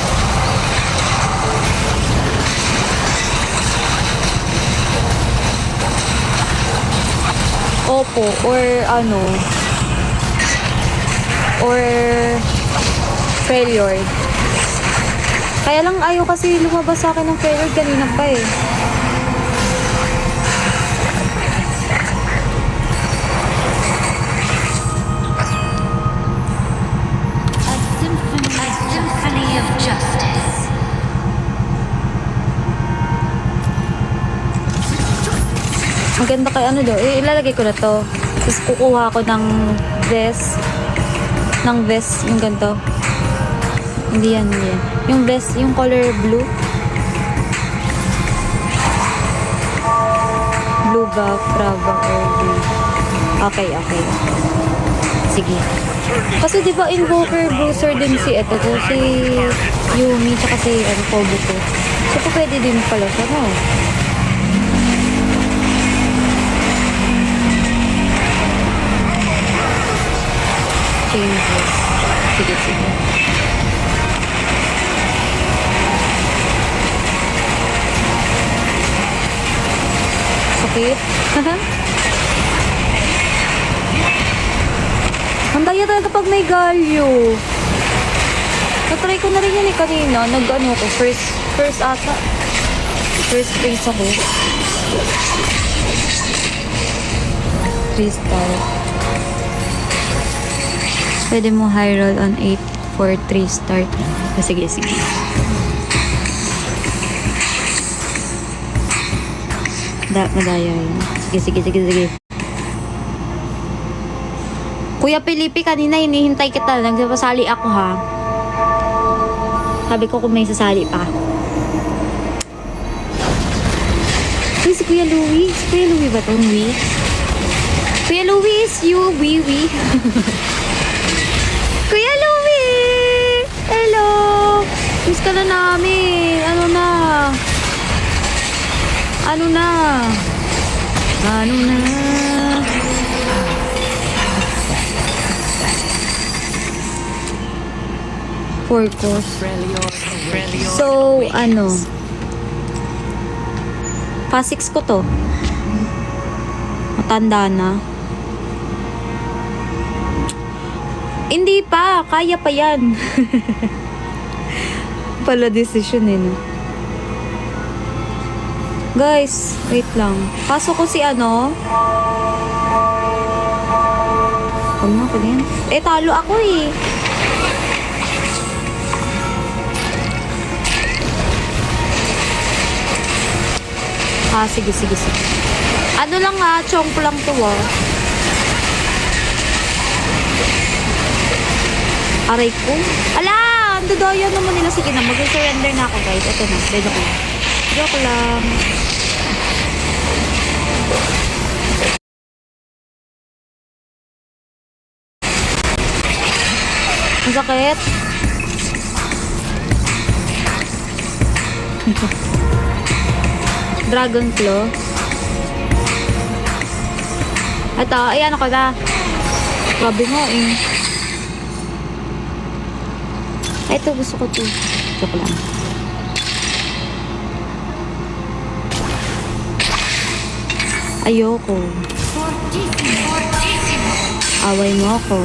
Opo, or ano, or failure. Kaya lang ayaw kasi lumabas sa akin ng failure kanina pa eh. Symphony of justice. Maganda kay ano do. Ilalagay ko na to. Tapos kukuha ko ng vest. Ng vest, yung ganito. Hindi yan, hindi yan. Yung vest, yung color blue. Blue ba, Prava, or blue? Okay, okay. Sige. Kasi di ba Invoker Bruiser din si eto ko, si Yumi, tsaka si Kobuko. So, pwede din pala siya, no? Changes. Sige, sige. Sakit. Ang daya talaga pag may galyo. Natry ko na rin yan eh kanina. Nag-ano ko, first ata. First place ako. 3 star. Pwede mo high roll on 8 for 3 start. Sige, sige. Madaya yun. Sige, sige, sige, sige. Kuya Pilipi, kanina hinihintay kita. Nagpasali ako ha. Sabi ko kung may sasali pa. Ay, si Kuya Louie. Si Kuya Louie ba ito? Louie? Kuya Louie is you. Wee. Kuya Louie! Hello! Miss ka na namin. Ano na? Four course. So, ano? Pa 6 ko to. Matanda na. Hindi pa. Kaya pa yan. Pala decision eh, no? Guys, wait lang. Pasok ko si ano. Huwag na ako din. Eh, talo ako eh. Sige. Ano lang chomp lang to Aray ko. Ala! Ang dodaya naman nila. Sige na, mag-surrender na ako guys. Ito na, joke lang. Ang sakit. Dragon Claw. Ito, ayan ako na. Grabe mo eh. Ito, gusto ko to. Joke lang. Ayoko. Away mo ako.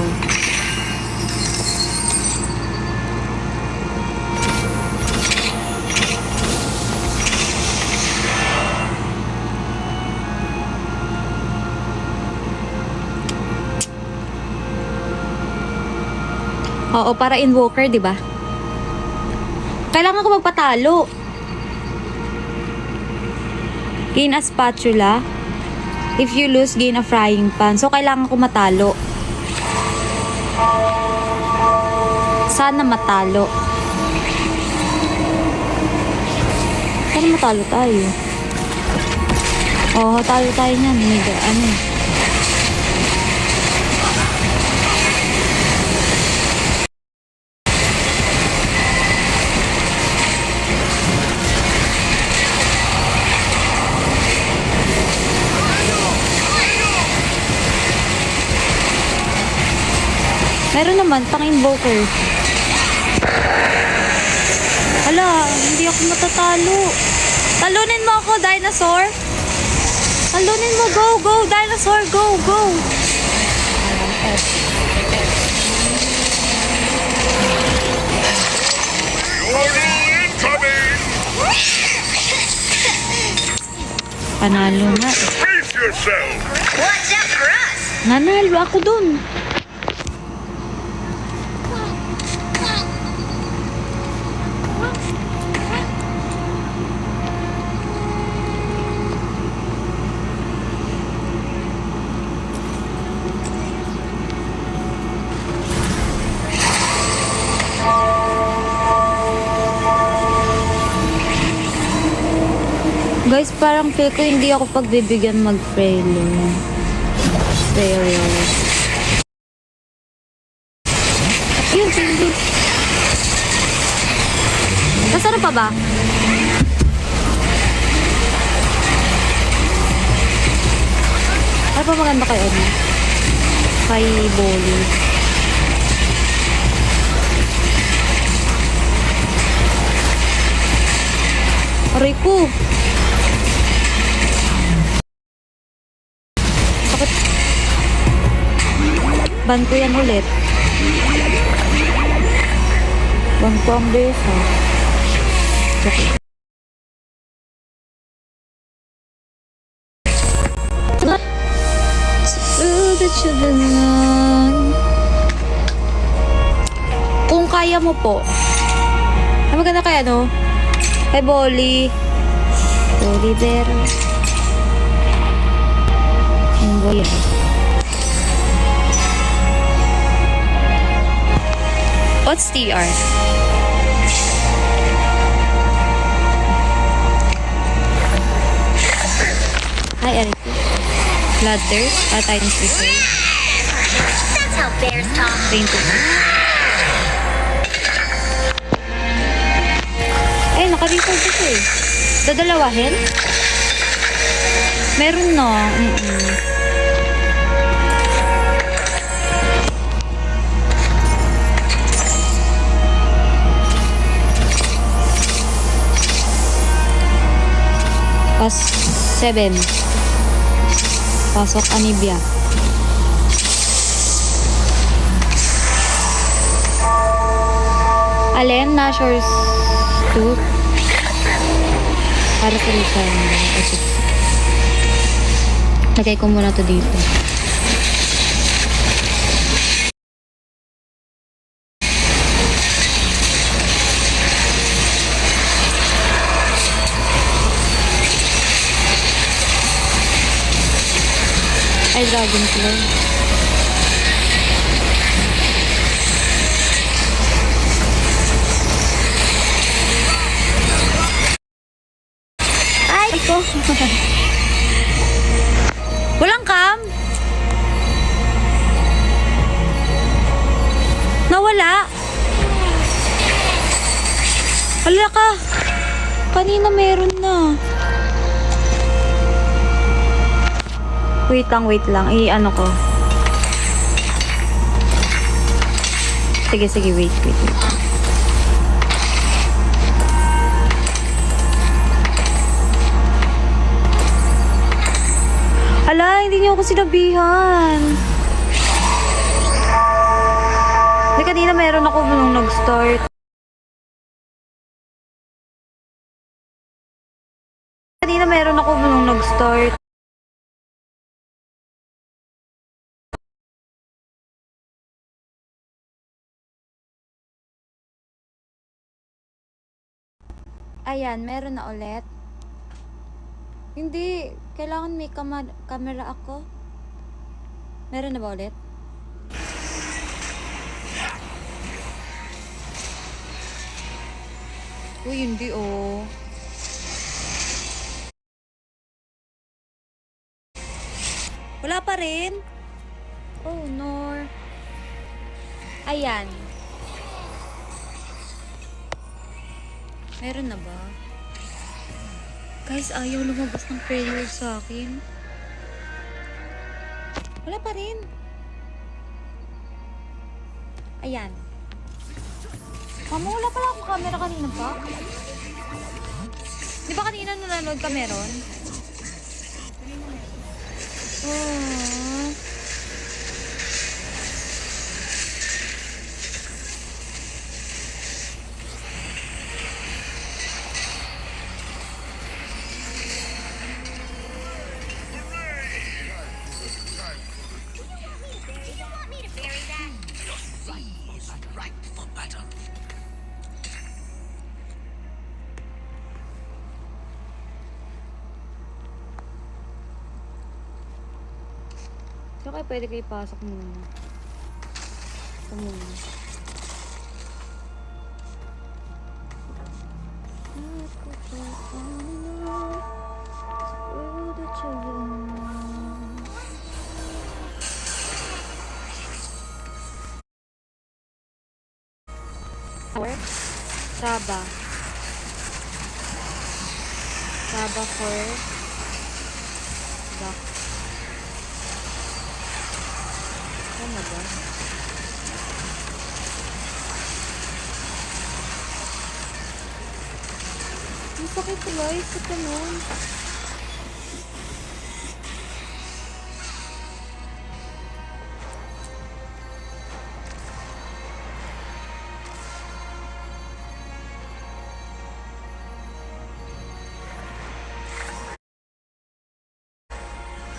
Oo, para invoker, di ba? Kailangan ko magpatalo. Gain a spatula. If you lose, gain a frying pan. So, kailangan ko matalo. Sana matalo. Sana matalo tayo. Oo, talo tayo niyan. Ano. Meron naman, pang-invoker. Hala, hindi ako matatalo. Talunin mo ako, dinosaur. Talunin mo, go, go, dinosaur, go, go. Panalo nga. Brace yourself! Nanalo ako dun. Guys, parang feel ko hindi ako pagbibigyan mag-frail. Frail. Yun, hindi. Nasaan pa ba? Ano pa maganda kayo? Kay Bolly. Aray ko. Bakit? Ban ko yan ulit. Ban ko ang besa. Okay. Kung kaya mo po. Ay, maganda kaya, no? Kay Bolly. Oliver. Yung boy. What's TR? Hi, Eric. Ladders. Titans Reserve. That's how bears talk. Train to ay, naka-record ito eh. Dadalawahin? Meron no. Pas 7. Pasok Anibia. Alin? Nashor's 2. Para sa Luzon. Lagay ko muna to dito. Ay, Dragonfly. Ay, ko. Walang cam? Nawala? Wala ka. Kanina meron na. Wait lang. I-ano ko. Sige, wait. Hala, hindi niyo ako sinabihan. Hindi, kanina meron ako nung nag-start. Ayan, meron na ulit. Hindi. Kailangan may camera ako. Meron na ba ulit? Uy, hindi oh. Wala pa rin. Oh, no. Ayan. Meron na ba? Guys, ayaw lumabas ng failure sa akin. Wala pa rin. Ayan. Mama, wala pala akong camera kanina pa. Di ba kanina nanonood ka meron? Oh. So, kaya pwede kayo ipasok muna. Ito muna. Saba. Saba for back. Ano ba? Ang sakit ko guys. Ito nun.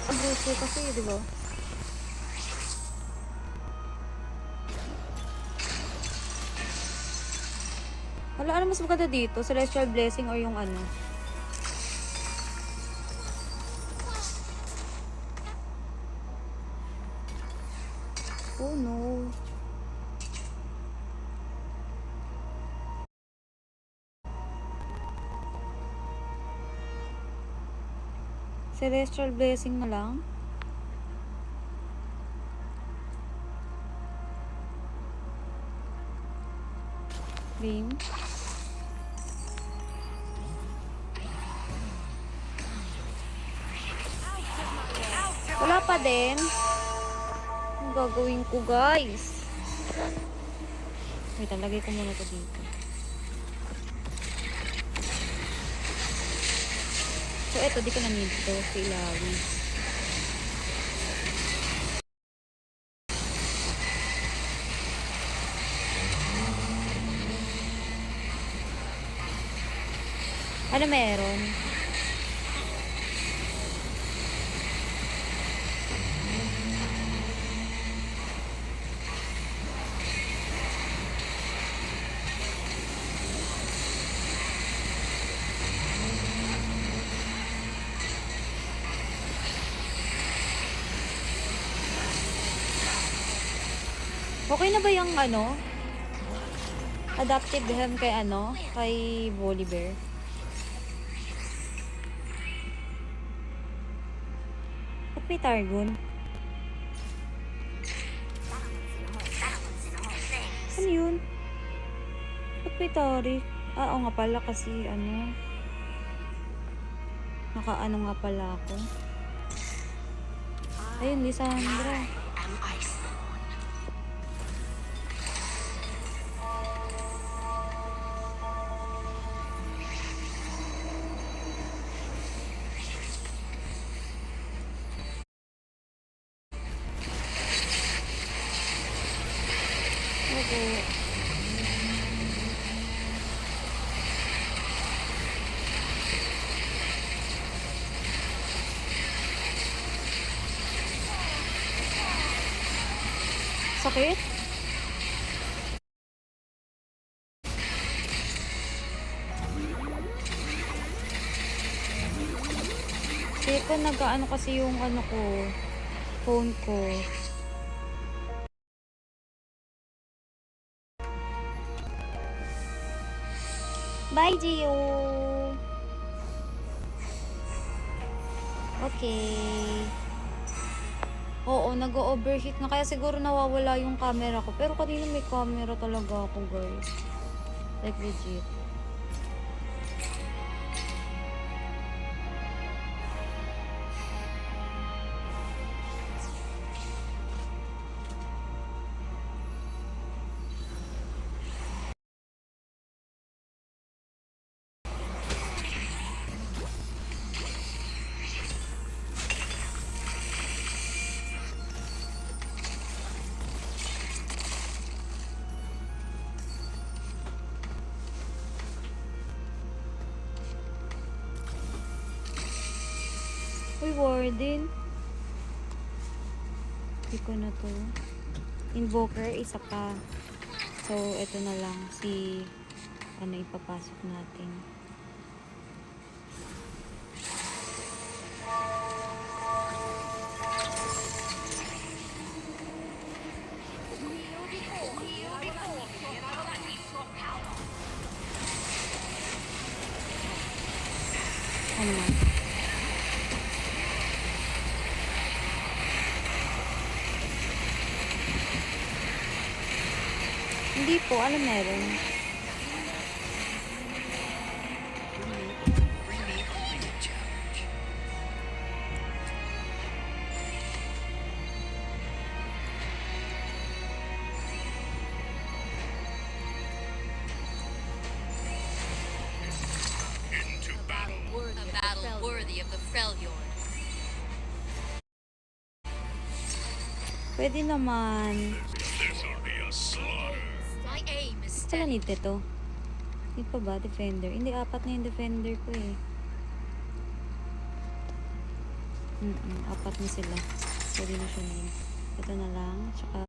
Ang gusto kasi, di ba? Wala, ano mas maganda dito? Celestial Blessing or yung ano? Oh no. Celestial Blessing na lang? Beam. Wala pa din. Ang gagawin ko, guys? Wait, lagay ko muna ito dito. So, eto, di ko na need ito. Si Ilawi. Ano meron? Okay na ba yung ano? Adaptive hem kay ano? Kay Volibear? Ba't may Targon? Ano yun? Ba't may Taric? Ah, oo nga pala kasi ano? Naka-ano nga pala ako? Ayun, Lisandra. Okay. Sakit? ko, nag-ano kasi yung ano ko, phone ko. Bye, Gio! Okay. Oo, nag-overheat na. Kaya siguro nawawala yung camera ko. Pero kanina may camera talaga ako, guys. Like, legit. Uy, Warden. Hindi ko na to. Invoker, isa pa. So, ito na lang. Si, ano, ipapasok natin. Ano? Hindi po, alam meron. Into battle. A battle worthy of the Freljord. Pwede naman. This'll be a slaughter. My aim is Wala steady. need to. Hindi pa ba? Defender. Hindi, 4 na yung defender ko eh. 4 na sila. Pwede na siya na yun. Ito na lang. Tsaka